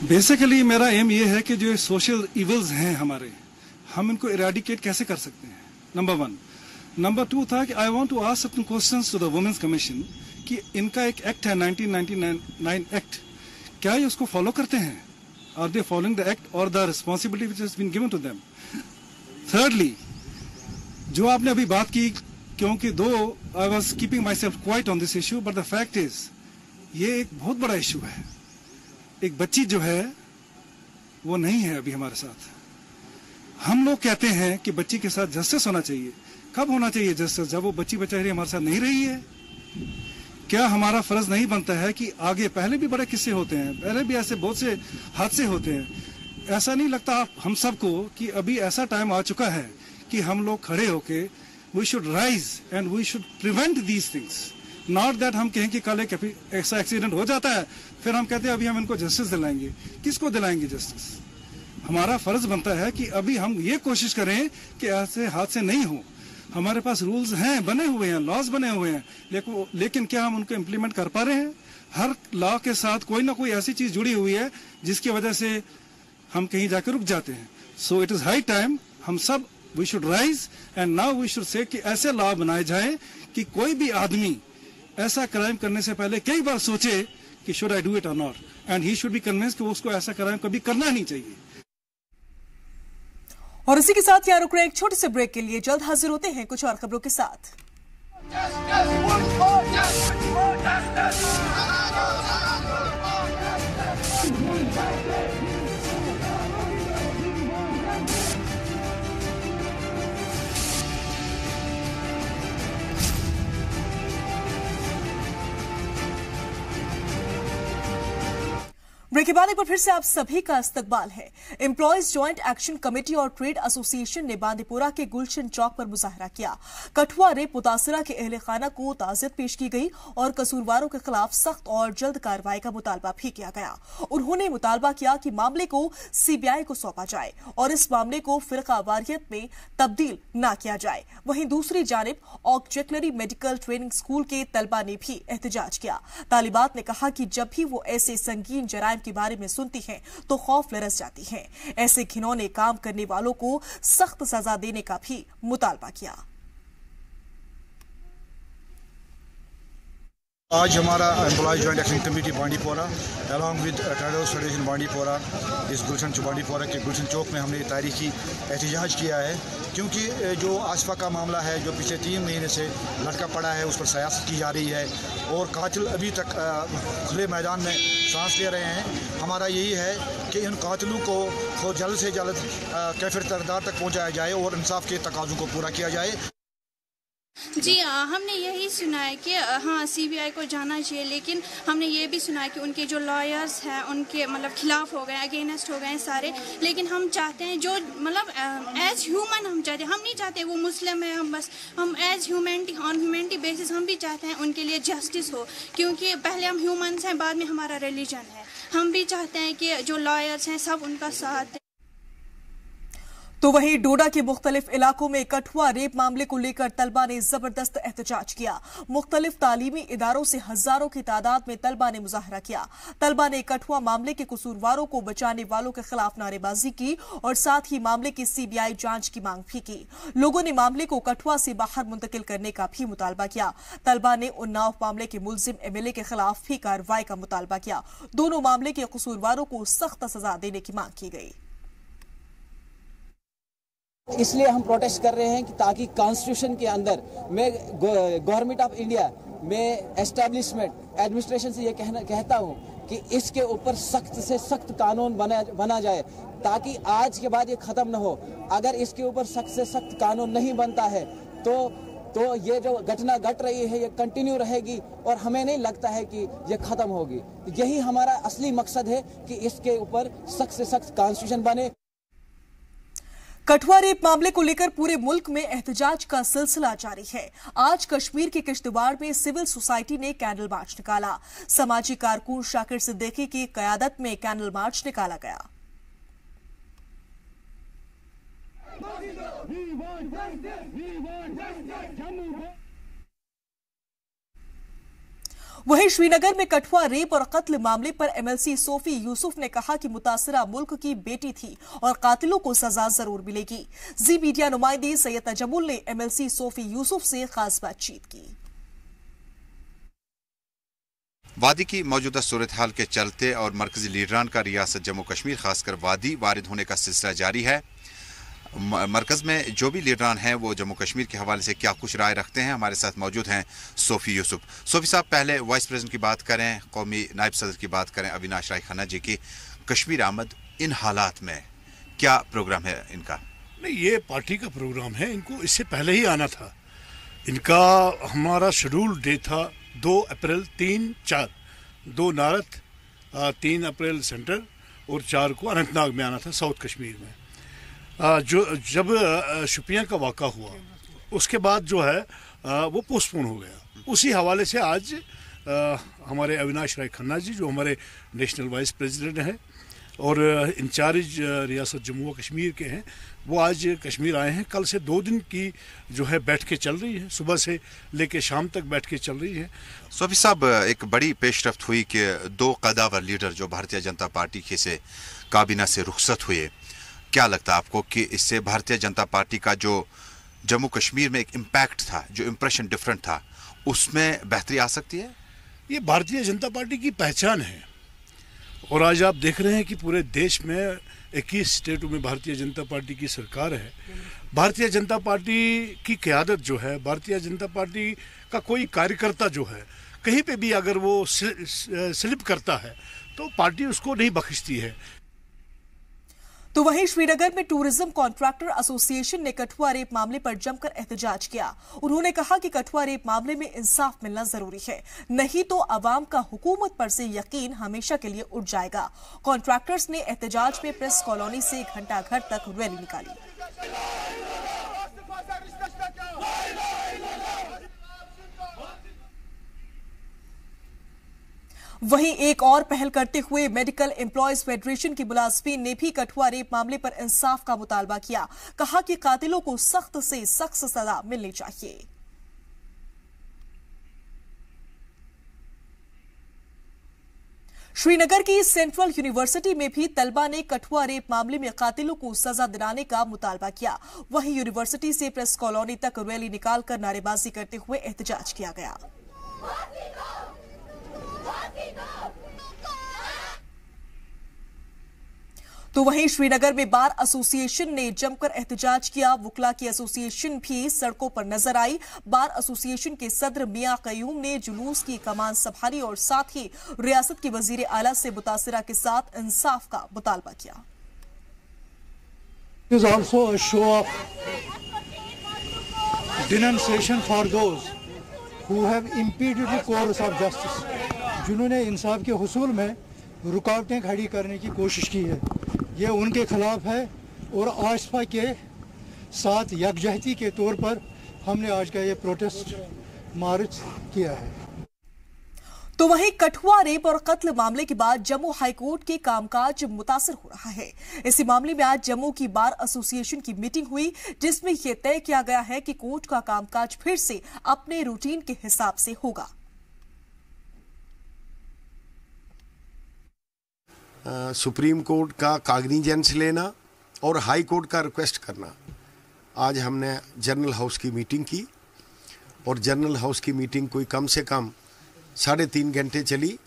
बेसिकली मेरा एम ये है कि जो सोशल इविल्स हैं हमारे, हम इनको इरेडिकेट कैसे कर सकते हैं, नंबर 1। नंबर 2 था कि I want to ask certain questions to the women's commission कि इनका एक एक्ट है 1999 एक्ट, क्या ये उसको फॉलो करते हैं? Are they following the act or the responsibility which has been given to them? Thirdly, जो आपने अभी बात की, क्योंकि I was keeping myself quiet on this issue, but the fact is, ये एक बहुत बड़ा इशू है। एक बच्ची जो है वो नहीं है अभी हमारे साथ। हम लोग कहते हैं कि बच्ची के साथ जस्टिस होना चाहिए। कब होना चाहिए जस्टिस? जब वो बच्ची बेचारी हमारे साथ नहीं रही है। क्या हमारा फर्ज नहीं बनता है कि आगे, पहले भी बड़े किस्से होते हैं, पहले भी ऐसे बहुत से हादसे होते हैं, ऐसा नहीं लगता हम सबको कि अभी ऐसा टाइम आ चुका है कि हम लोग खड़े होके we should rise and we should prevent these things, not that हम कहें कि कल एक ऐसा एक्सीडेंट हो जाता है फिर हम कहते हैं अभी हम इनको जस्टिस दिलाएंगे। किसको दिलाएंगे जस्टिस? हमारा फर्ज बनता है कि अभी हम ये कोशिश करें कि ऐसे हादसे नहीं हो। हमारे पास रूल्स हैं, बने हुए हैं, लॉज बने हुए हैं, लेकिन क्या हम उनको इम्प्लीमेंट कर पा रहे हैं? हर लॉ के साथ कोई ना कोई ऐसी चीज जुड़ी हुई है जिसकी वजह से हम कहीं जाकर रुक जाते हैं। So it is high time हम सब we should rise and now we should say कि ऐसे लॉ बनाए जाए कि कोई भी आदमी ऐसा क्राइम करने से पहले कई बार सोचे कि शुड आई डू इट और not, and he should be convinced कि उसको ऐसा क्राइम कभी करना नहीं चाहिए। और इसी के साथ यहाँ रुक रहे एक छोटे से ब्रेक के लिए, जल्द हाजिर होते हैं कुछ और खबरों के साथ। ब्रेक के बाद एक बार फिर से आप सभी का इस्तकबाल है। एम्प्लॉयज ज्वाइंट एक्शन कमेटी और ट्रेड एसोसिएशन ने बांदीपुरा के गुलशन चौक पर मुजाहरा किया। कठुआ रेप मुतासिरा के अहले खाना को ताज़ियत पेश की गई और कसूरवारों के खिलाफ सख्त और जल्द कार्रवाई का मुतालबा भी किया गया। उन्होंने मुतालबा किया कि मामले को CBI को सौंपा जाए और इस मामले को फिरकावारियत में तब्दील न किया जाए। वहीं दूसरी जानिब ऑक्जेक्लरी मेडिकल ट्रेनिंग स्कूल के तलबा ने भी एहतजाज किया। तालिबात ने कहा कि जब भी वो ऐसे संगीन जराइम के बारे में सुनती हैं तो खौफ लरस जाती हैं। ऐसे घिनौने काम करने वालों को सख्त सजा देने का भी मुतालबा किया। आज हमारा employ joint action committee Bandipora along with tribal federation Bandipora इस गुलशन बांडीपोरा के गुलशन चौक में हमने तारीखी एहतजाज किया है, क्योंकि जो आसफा का मामला है जो पिछले 3 महीने से लटका पड़ा है उस पर सियासत की जा रही है और कातिल अभी तक खुले मैदान में सांस ले रहे हैं। हमारा यही है कि इन कातिलों को जल्द से जल्द कैफिर तरदार तक पहुँचाया जाए और इंसाफ के तकाज़ों को पूरा किया जाए। जी हमने यही सुना है कि हाँ CBI को जाना चाहिए, लेकिन हमने ये भी सुना है कि उनके जो लॉयर्स हैं उनके मतलब खिलाफ हो गए, अगेंस्ट हो गए सारे। लेकिन हम चाहते हैं जो मतलब एज ह्यूमन हम चाहते हैं, हम नहीं चाहते वो मुस्लिम है, हम as humanity on humanity basis हम भी चाहते हैं उनके लिए जस्टिस हो, क्योंकि पहले हम ह्यूमन्स हैं, बाद में हमारा रिलीजन है। हम भी चाहते हैं कि जो लॉयर्स हैं सब उनका साथ दें। तो वहीं डोडा के मुख्तलिफ इलाकों में कठुआ रेप मामले को लेकर तलबा ने जबरदस्त एहतजाज किया। मुख्तलिफ तालीमी इदारों से हजारों की तादाद में तलबा ने मुजाहरा किया। तलबा ने कठुआ मामले के कसूरवारों को बचाने वालों के खिलाफ नारेबाजी की और साथ ही मामले की CBI जांच की मांग भी की। लोगों ने मामले को कठुआ से बाहर मुंतकिल करने का भी मुतालबा किया। तलबा ने उन्नाव मामले के मुलजिम MLA के खिलाफ भी कार्रवाई का मुतालबा किया। दोनों मामले के कसूरवारों को सख्त सजा देने की मांग की गई। इसलिए हम प्रोटेस्ट कर रहे हैं कि ताकि कॉन्स्टिट्यूशन के अंदर मैं गवर्नमेंट ऑफ इंडिया में एस्टेब्लिशमेंट एडमिनिस्ट्रेशन से ये कहता हूँ कि इसके ऊपर सख्त से सख्त कानून बना जाए ताकि आज के बाद ये खत्म न हो। अगर इसके ऊपर सख्त से सख्त कानून नहीं बनता है तो ये जो घटना घट रही है ये कंटिन्यू रहेगी और हमें नहीं लगता है कि ये खत्म होगी। यही हमारा असली मकसद है कि इसके ऊपर सख्त से सख्त कॉन्स्टिट्यूशन बने। कठुआ रेप मामले को लेकर पूरे मुल्क में एहतजाज का सिलसिला जारी है। आज कश्मीर के किश्तवाड़ में सिविल सोसाइटी ने कैंडल मार्च निकाला। समाजी कारकुन शाकिर सिद्दीकी की क़यादत में कैंडल मार्च निकाला गया। वहीं श्रीनगर में कठुआ रेप और कत्ल मामले पर एमएलसी सोफी यूसुफ ने कहा कि मुतासिरा मुल्क की बेटी थी और कातिलों को सजा जरूर मिलेगी। जी मीडिया नुमाइंदी सैयद तजमुल ने एमएलसी सोफी यूसुफ से खास बातचीत की। वादी की मौजूदा सूरत हाल के चलते और मरकजी लीडरान का रियासत जम्मू कश्मीर खासकर वादी वारिद होने का सिलसिला जारी है। मरकज में जो भी लीडरान हैं वो जम्मू कश्मीर के हवाले से क्या कुछ राय रखते हैं, हमारे साथ मौजूद हैं सोफी यूसुफ। सोफी साहब, पहले वाइस प्रेसिडेंट की बात करें, कौमी नायब सदर की बात करें, अविनाश राय खन्ना जी की कश्मीर आमद, इन हालात में क्या प्रोग्राम है इनका? नहीं, ये पार्टी का प्रोग्राम है, इनको इससे पहले ही आना था। इनका हमारा शेड्यूल डे था 2 अप्रैल 3-4, 2 नारत, 3 अप्रैल सेंट्रल और 4 को अनंतनाग में आना था साउथ कश्मीर में। जब शुपियां का वाक़ा हुआ उसके बाद जो है वो पोस्टपोन हो गया। उसी हवाले से आज हमारे अविनाश राय खन्ना जी जो हमारे नेशनल वाइस प्रेसिडेंट हैं और इंचार्ज रियासत जम्मू व कश्मीर के हैं, वो आज कश्मीर आए हैं। कल से 2 दिन की जो है बैठकें चल रही है, सुबह से लेके शाम तक बैठकें चल रही है। सोफी साहब, एक बड़ी पेशरफ्त हुई कि 2 कदावर लीडर जो भारतीय जनता पार्टी के से काबीना से रुखसत हुए। क्या लगता है आपको कि इससे भारतीय जनता पार्टी का जो जम्मू कश्मीर में एक इम्पैक्ट था, जो इम्प्रेशन डिफरेंट था, उसमें बेहतरी आ सकती है? ये भारतीय जनता पार्टी की पहचान है और आज आप देख रहे हैं कि पूरे देश में 21 स्टेटों में भारतीय जनता पार्टी की सरकार है। भारतीय जनता पार्टी की क़यादत जो है, भारतीय जनता पार्टी का कोई कार्यकर्ता जो है कहीं पे भी अगर वो स्लिप करता है तो पार्टी उसको नहीं बख्शती है। तो वहीं श्रीनगर में टूरिज्म कॉन्ट्रैक्टर एसोसिएशन ने कठुआ रेप मामले पर जमकर एहतजाज किया। उन्होंने कहा कि कठुआ रेप मामले में इंसाफ मिलना जरूरी है, नहीं तो अवाम का हुकूमत पर से यकीन हमेशा के लिए उठ जाएगा। कॉन्ट्रैक्टर्स ने एहतजाज में प्रेस कॉलोनी से घंटाघर तक रैली निकाली। वहीं एक और पहल करते हुए मेडिकल एम्प्लॉयज फेडरेशन की मुलाजमीन ने भी कठुआ रेप मामले पर इंसाफ का मुतालबा किया। कहा कि कातिलों को सख्त से सख्त सजा मिलनी चाहिए। श्रीनगर की सेंट्रल यूनिवर्सिटी में भी तलबा ने कठुआ रेप मामले में कातिलों को सजा दिलाने का मुतालबा किया। वहीं यूनिवर्सिटी से प्रेस कॉलोनी तक रैली निकालकर नारेबाजी करते हुए एहतजाज किया गया। तो वहीं श्रीनगर में बार एसोसिएशन ने जमकर एहतजाज किया। वुकला की एसोसिएशन भी सड़कों पर नजर आई। बार एसोसिएशन के सदर मियां कयूम ने जुलूस की कमान संभाली और साथ ही रियासत की वजीर आला से मुतासिरा के साथ इंसाफ का मुतालबा किया। It is also a show of denunciation for those who have impeded the course of justice, जिन्होंने इंसाफ के हुसूल में रुकावटें खड़ी करने की कोशिश की है। ये उनके खिलाफ है और आसपा के साथ यकजहती के तौर पर हमने आज का ये प्रोटेस्ट मार्च किया है। तो वहीं कठुआ रेप और कत्ल मामले के बाद जम्मू हाईकोर्ट के कामकाज मुतासर हो रहा है। इसी मामले में आज जम्मू की बार एसोसिएशन की मीटिंग हुई, जिसमें यह तय किया गया है कि कोर्ट का कामकाज फिर से अपने रूटीन के हिसाब से होगा। सुप्रीम कोर्ट का काग्निजेंस लेना और हाई कोर्ट का रिक्वेस्ट करना। आज हमने जनरल हाउस की मीटिंग की और जनरल हाउस की मीटिंग कोई कम से कम 3.5 घंटे चली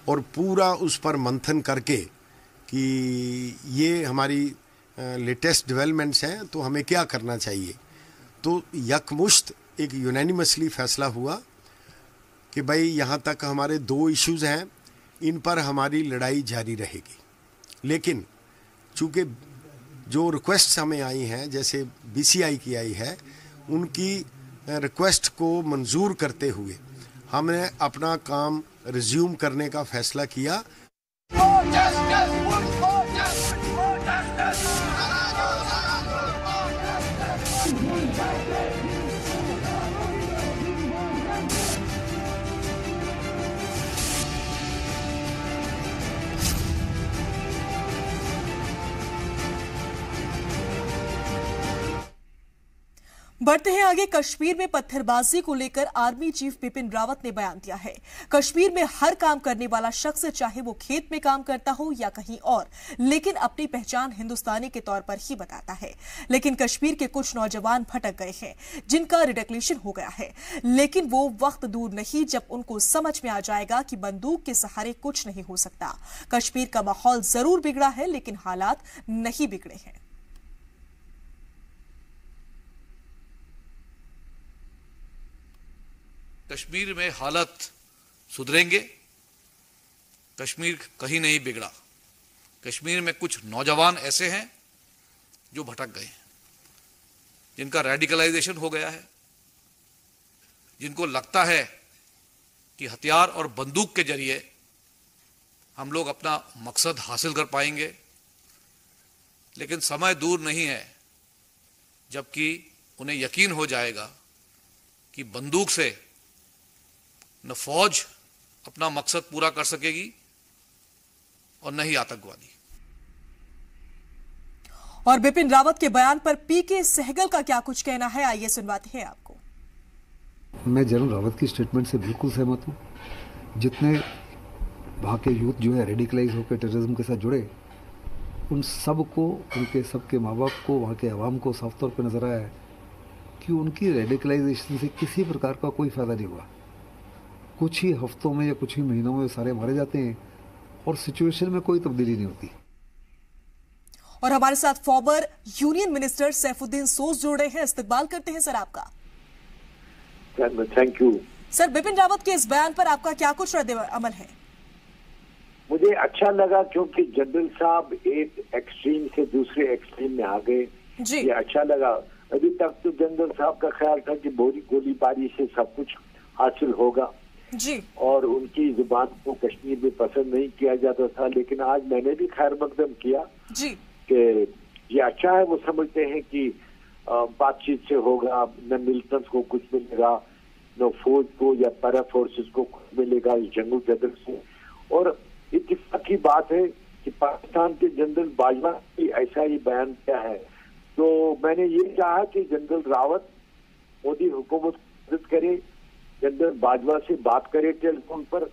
और पूरा उस पर मंथन करके कि ये हमारी लेटेस्ट डेवलपमेंट्स हैं तो हमें क्या करना चाहिए। तो यकमुश्त एक यूनानिमसली फैसला हुआ कि भाई यहाँ तक हमारे 2 इश्यूज़ हैं। इन पर हमारी लड़ाई जारी रहेगी। लेकिन चूँकि जो रिक्वेस्ट हमें आई हैं, जैसे बीसीआई की आई है, उनकी रिक्वेस्ट को मंजूर करते हुए हमने अपना काम रिज्यूम करने का फैसला किया। बढ़ते हैं आगे। कश्मीर में पत्थरबाजी को लेकर आर्मी चीफ बिपिन रावत ने बयान दिया है। कश्मीर में हर काम करने वाला शख्स, चाहे वो खेत में काम करता हो या कहीं और, लेकिन अपनी पहचान हिंदुस्तानी के तौर पर ही बताता है। लेकिन कश्मीर के कुछ नौजवान भटक गए हैं जिनका रिडेक्लेशन हो गया है, लेकिन वो वक्त दूर नहीं जब उनको समझ में आ जाएगा कि बंदूक के सहारे कुछ नहीं हो सकता। कश्मीर का माहौल जरूर बिगड़ा है, लेकिन हालात नहीं बिगड़े हैं। कश्मीर में हालत सुधरेंगे, कश्मीर कहीं नहीं बिगड़ा। कश्मीर में कुछ नौजवान ऐसे हैं जो भटक गए हैं, जिनका रेडिकलाइजेशन हो गया है, जिनको लगता है कि हथियार और बंदूक के जरिए हम लोग अपना मकसद हासिल कर पाएंगे। लेकिन समय दूर नहीं है जबकि उन्हें यकीन हो जाएगा कि बंदूक से न फौज अपना मकसद पूरा कर सकेगी और न ही आतंकवादी। और बिपिन रावत के बयान पर पीके सहगल का क्या कुछ कहना है, आइए सुनवाते हैं आपको। मैं जनरल रावत की स्टेटमेंट से बिल्कुल सहमत हूं। जितने वहां के यूथ जो है रेडिकलाइज होकर टेररिज्म के साथ जुड़े, उन सबको, उनके सबके माँ बाप को, वहाँ के अवाम को साफ तौर पर नजर आया है कि उनकी रेडिकलाइजेशन से किसी प्रकार का कोई फायदा नहीं हुआ। कुछ ही हफ्तों में या कुछ ही महीनों में सारे मारे जाते हैं और सिचुएशन में कोई तब्दीली नहीं होती। और हमारे साथ फॉर्मर यूनियन मिनिस्टर सैफुद्दीन सोज जुड़ रहे हैं। इस्तकबाल करते हैं सर आपका। Thank you sir. Bipin Rawat के इस बयान पर आपका क्या कुछ रद्द अमल है? मुझे अच्छा लगा क्योंकि जनरल साहब एक एक्सट्रीम से दूसरे एक्सट्रीम में आ गए जी। ये अच्छा लगा। अभी तक तो जनरल साहब का ख्याल था कि गोलीबारी से सब कुछ हासिल होगा जी, और उनकी जुबान को कश्मीर में पसंद नहीं किया जाता था। लेकिन आज मैंने भी खैर मकदम किया जी कि ये अच्छा है। वो समझते हैं कि बातचीत से होगा, न मिलिटेंट्स को कुछ मिलेगा, न फौज को या पैरा फोर्सेस को कुछ मिलेगा इस जंगल जदल से। और इत्तेफाक की बात है कि पाकिस्तान के जनरल बाजवा ने ऐसा ही बयान किया है। तो मैंने ये चाहा कि जनरल रावत मोदी हुकूमत को मदद करे, जनरल बाजवा से बात करे टेलीफोन पर।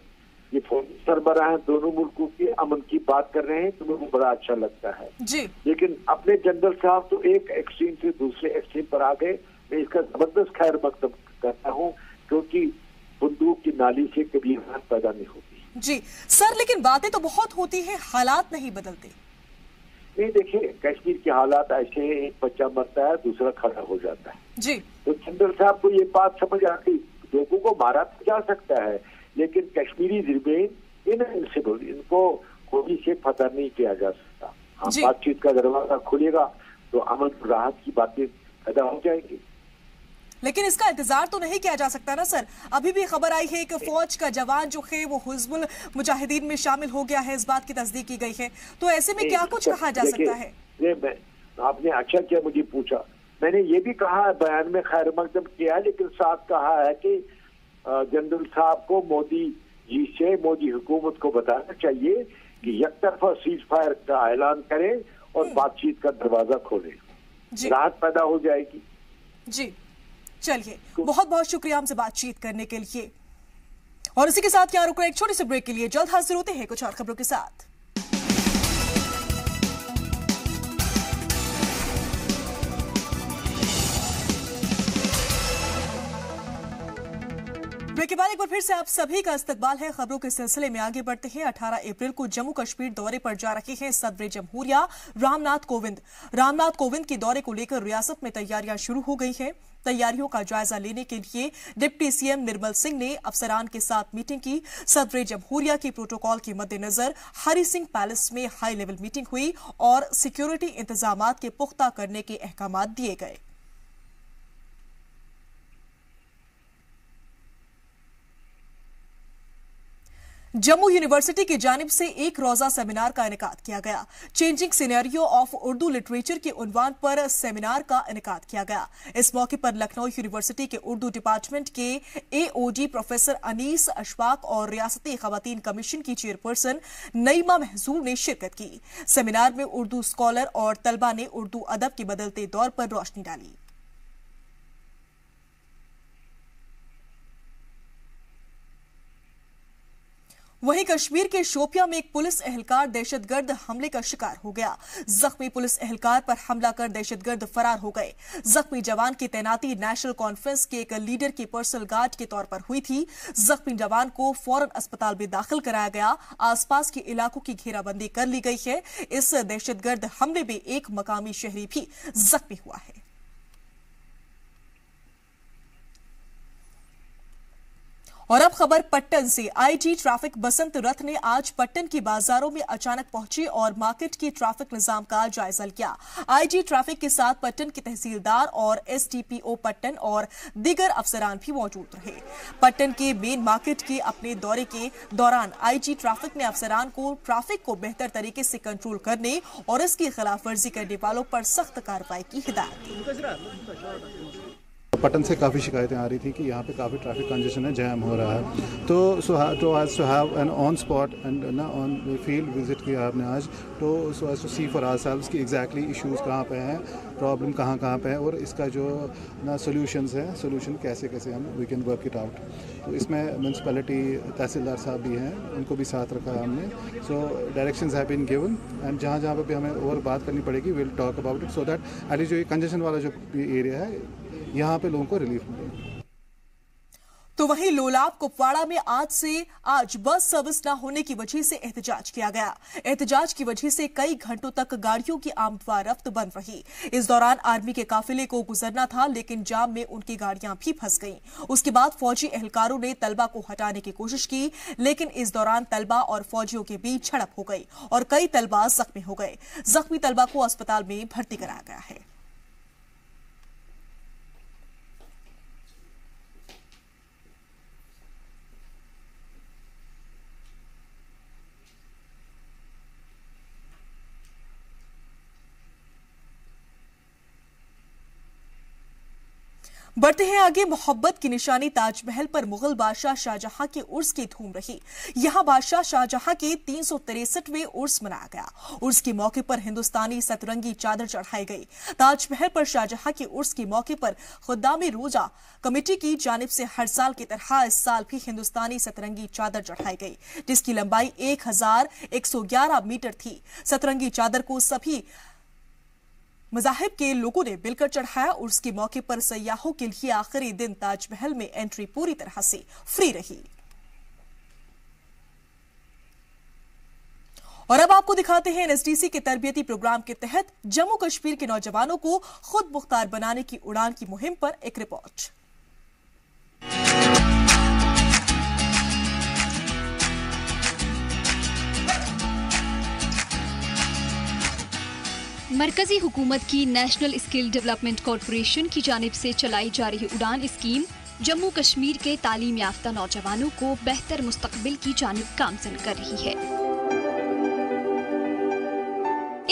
ये फौजी सरबराह हैं दोनों मुल्कों के, अमन की बात कर रहे हैं, तो मुझे बड़ा अच्छा लगता है जी। लेकिन अपने जनरल साहब तो एक एक्सट्रीम से दूसरे एक्सट्रीम पर आ गए। मैं इसका जबरदस्त खैर मकदम करता हूँ क्योंकि बंदूक की नाली से कभी हाथ पैदा नहीं होती जी। सर लेकिन बातें तो बहुत होती हैं, हालात नहीं बदलते। नहीं देखिए, कश्मीर के हालात ऐसे हैं, एक बच्चा मरता है दूसरा खड़ा हो जाता है जी। तो जनरल साहब को ये बात समझ आ गई, लोगों को मारा जा सकता है लेकिन कश्मीरी रिमेन इनविंसिबल, इनको कोई से फतह नहीं किया जा सकता। हाँ, बातचीत का दरवाजा खुलेगा तो अमन राहत की बातें पैदा हो जाएंगी। लेकिन इसका इंतजार तो नहीं किया जा सकता ना सर। अभी भी खबर आई है कि फौज का जवान जो है वो हिजबुल मुजाहिदीन में शामिल हो गया है, इस बात की तस्दीक की गई है। तो ऐसे में क्या कुछ कहा जा सकता है? आपने अच्छा किया मुझे पूछा। मैंने ये भी कहा बयान में, खैर मकदम किया, लेकिन साथ कहा है कि जनरल साहब को मोदी जी से, मोदी हुकूमत को बताना चाहिए कि यकतरफा सीज फायर का ऐलान करें और बातचीत का दरवाजा खोलें, राहत पैदा हो जाएगी जी। चलिए, बहुत बहुत शुक्रिया हमसे बातचीत करने के लिए। और इसी के साथ यहाँ रुक रहे एक छोटे से ब्रेक के लिए। जल्द हाजिर होते हैं कुछ और खबरों के साथ। ब्रेक के बाद एक बार फिर से आप सभी का इस्तकबाल है। खबरों के सिलसिले में आगे बढ़ते हैं। 18 अप्रैल को जम्मू कश्मीर दौरे पर जा रहे हैं सदर जमहूरिया रामनाथ कोविंद। रामनाथ कोविंद के दौरे को लेकर रियासत में तैयारियां शुरू हो गई हैं। तैयारियों का जायजा लेने के लिए डिप्टी सीएम निर्मल सिंह ने अफसरान के साथ मीटिंग की। सदर जमहूरिया के प्रोटोकॉल के मद्देनजर हरि सिंह पैलेस में हाई लेवल मीटिंग हुई और सिक्योरिटी इंतजामात के पुख्ता करने के अहकाम दिए गए। जम्मू यूनिवर्सिटी की जानिब से एक रोजा सेमिनार का इनेकाद किया गया। Changing scenario of Urdu literature के उन्वान पर सेमिनार का इनेकाद किया गया। इस मौके पर लखनऊ यूनिवर्सिटी के उर्दू डिपार्टमेंट के एओडी प्रोफेसर अनीस अशफाक और रियासती खवातीन कमीशन की चेयरपर्सन नईमा महजूर ने शिरकत की। सेमिनार में उर्दू स्कॉलर और तलबा ने उर्दू अदब के बदलते दौर पर रोशनी डाली। वहीं कश्मीर के शोपिया में एक पुलिस एहलकार दहशतगर्द हमले का शिकार हो गया। जख्मी पुलिस एहलकार पर हमला कर दहशतगर्द फरार हो गए। जख्मी जवान की तैनाती नेशनल कॉन्फ्रेंस के एक लीडर के पर्सनल गार्ड के तौर पर हुई थी। जख्मी जवान को फौरन अस्पताल में दाखिल कराया गया। आसपास के इलाकों की घेराबंदी कर ली गई है। इस दहशतगर्द हमले में एक मकामी शहरी भी जख्मी हुआ है। और अब खबर पट्टन से। आईजी ट्रैफिक बसंत रथ ने आज पट्टन की बाजारों में अचानक पहुंचे और मार्केट के ट्रैफिक निजाम का जायजा लिया। आईजी ट्रैफिक के साथ पट्टन के तहसीलदार और एसडीपीओ पट्टन और दीगर अफसरान भी मौजूद रहे। पट्टन के मेन मार्केट के अपने दौरे के दौरान आईजी ट्रैफिक ने अफसरान को ट्रैफिक को बेहतर तरीके से कंट्रोल करने और इसकी खिलाफवर्जी करने वालों पर सख्त कार्रवाई की हिदायत दी। पटन से काफ़ी शिकायतें आ रही थी कि यहाँ पे काफ़ी ट्रैफिक कंजेशन है, जैम हो रहा है। तो as to have an on spot and ना ऑन फील्ड विजिट किया आपने आज, तो so as to see for ourselves कि एग्जैक्टली इश्यूज़ कहाँ पे हैं, प्रॉब्लम कहाँ पे है और इसका जो ना सोल्यूशंस हैं, सोल्यूशन कैसे कैसे हम we can work it out. तो इसमें म्यूनसिपैलिटी तहसीलदार साहब भी हैं, उनको भी साथ रखा है हमने। So directions have been given and जहाँ जहाँ पर भी हमें और बात करनी पड़ेगी will talk about it so that at least जो ये कंजेशन वाला जो एरिया है यहाँ पे लोगों को रिलीफ मिले। तो वहीं लोलाब कुपवाड़ा में आज बस सर्विस न होने की वजह से एहतजाज किया गया। एहतजाज की वजह से कई घंटों तक गाड़ियों की आमद-व-रफ्त बंद रही। इस दौरान आर्मी के काफिले को गुजरना था, लेकिन जाम में उनकी गाड़ियां भी फंस गईं। उसके बाद फौजी एहलकारों ने तलबा को हटाने की कोशिश की, लेकिन इस दौरान तलबा और फौजियों के बीच झड़प हो गई और कई तलबा जख्मी हो गए। जख्मी तलबा को अस्पताल में भर्ती कराया गया है। बढ़ते हैं आगे। मोहब्बत की निशानी ताजमहल पर मुगल बादशाह शाहजहां के उर्स की धूम रही। यहां बादशाह शाहजहां के 363वें उर्स मनाया गया। उर्स के मौके पर हिंदुस्तानी सतरंगी चादर चढ़ाई गई। ताजमहल पर शाहजहां के उर्स के मौके पर खुद्दामे रोजा कमेटी की जानिब से हर साल की तरह इस साल भी हिंदुस्तानी सतरंगी चादर चढ़ाई गई, जिसकी लंबाई 1111 मीटर थी। सतरंगी चादर को सभी मज़ाहिब के लोगों ने मिलकर चढ़ाया। उर्स के मौके पर सयाहों के लिए आखिरी दिन ताजमहल में एंट्री पूरी तरह से फ्री रही। और अब आपको दिखाते हैं एनएसडीसी के तरबियती प्रोग्राम के तहत जम्मू कश्मीर के नौजवानों को खुद मुख्तार बनाने की उड़ान की मुहिम पर एक रिपोर्ट। मरकजी हुकूमत की नेशनल स्किल डेवलपमेंट कॉरपोरेशन की जानिब से चलाई जा रही उड़ान स्कीम जम्मू कश्मीर के तालीम याफ्ता नौजवानों को बेहतर मुस्तकबिल की जानिब गामजन कर रही है।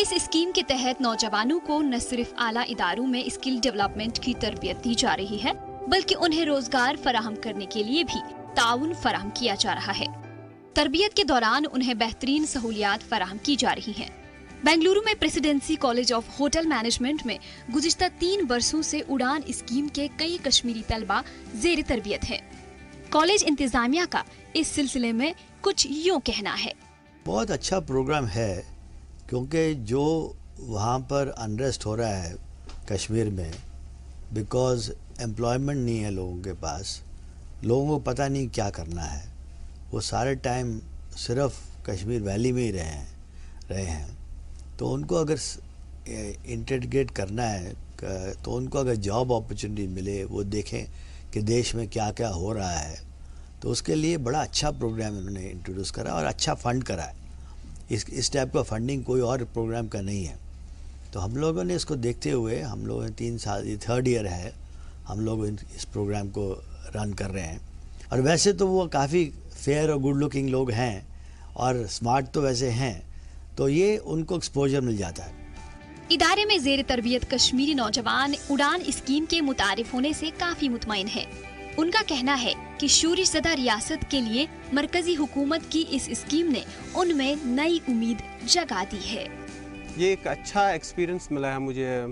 इस स्कीम के तहत नौजवानों को न सिर्फ आला इदारों में स्किल डेवलपमेंट की तरबियत दी जा रही है, बल्कि उन्हें रोजगार फराहम करने के लिए भी ताउन फराहम किया जा रहा है। तरबियत के दौरान उन्हें बेहतरीन सहूलियात फराहम की जा रही हैं। बेंगलुरु में presidency college of hotel management में गुज़िश्ता 3 वर्षों से उड़ान स्कीम के कई कश्मीरी तलबा ज़ेर तरबियत है। कॉलेज इंतजामिया का इस सिलसिले में कुछ यूँ कहना है। बहुत अच्छा प्रोग्राम है, क्योंकि जो वहाँ पर अनरेस्ट हो रहा है कश्मीर में, बिकॉज एम्प्लॉयमेंट नहीं है लोगों के पास, लोगों को पता नहीं क्या करना है, वो सारे टाइम सिर्फ कश्मीर वैली में ही रहे हैं। तो उनको अगर इंटीग्रेट करना है तो उनको अगर जॉब अपॉर्चुनिटी मिले, वो देखें कि देश में क्या क्या हो रहा है, तो उसके लिए बड़ा अच्छा प्रोग्राम इन्होंने इंट्रोड्यूस करा और अच्छा फंड करा है। इस टाइप का फंडिंग कोई और प्रोग्राम का नहीं है। तो हम लोगों ने इसको देखते हुए, हम लोगों ने 3 साल, ये 3rd ईयर है, हम लोग इस प्रोग्राम को रन कर रहे हैं। और वैसे तो वो काफ़ी फेयर और गुड लुकिंग लोग हैं और स्मार्ट तो वैसे हैं, तो ये उनको एक्सपोजर मिल जाता है। इदारे में जेर तरबियत कश्मीरी नौजवान उड़ान स्कीम के मुतारिफ होने से काफी मुतमईन है। उनका कहना है कि शूरी ज़दा रियासत के लिए मरकजी हुकूमत की इस स्कीम ने उनमें नई उम्मीद जगा दी है। ये एक अच्छा एक्सपीरियंस मिला है मुझे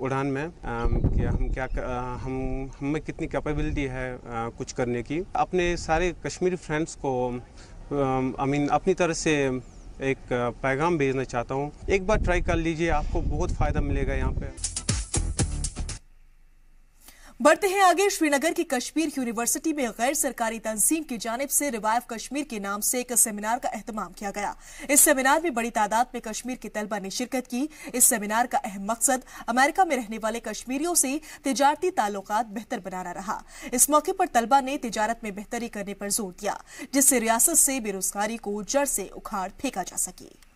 उड़ान में कि हम में कितनी कैपेबिलिटी है कुछ करने की। अपने सारे कश्मीरी फ्रेंड्स को अपनी तरफ से एक पैगाम भेजना चाहता हूँ, एक बार ट्राई कर लीजिए, आपको बहुत फ़ायदा मिलेगा यहाँ पे। बढ़ते हैं आगे। श्रीनगर की कश्मीर यूनिवर्सिटी में गैर सरकारी तंजीम की जानिब से रिवाइव कश्मीर के नाम से एक सेमिनार का एहतमाम किया गया। इस सेमिनार में बड़ी तादाद में कश्मीर के तलबा ने शिरकत की। इस सेमिनार का अहम मकसद अमेरिका में रहने वाले कश्मीरियों से तिजारती ताल्लुकात बेहतर बनाना रहा। इस मौके पर तलबा ने तिजारत में बेहतरी करने पर जोर दिया, जिससे रियासत से बेरोजगारी को जड़ से उखाड़ फेंका जा सके।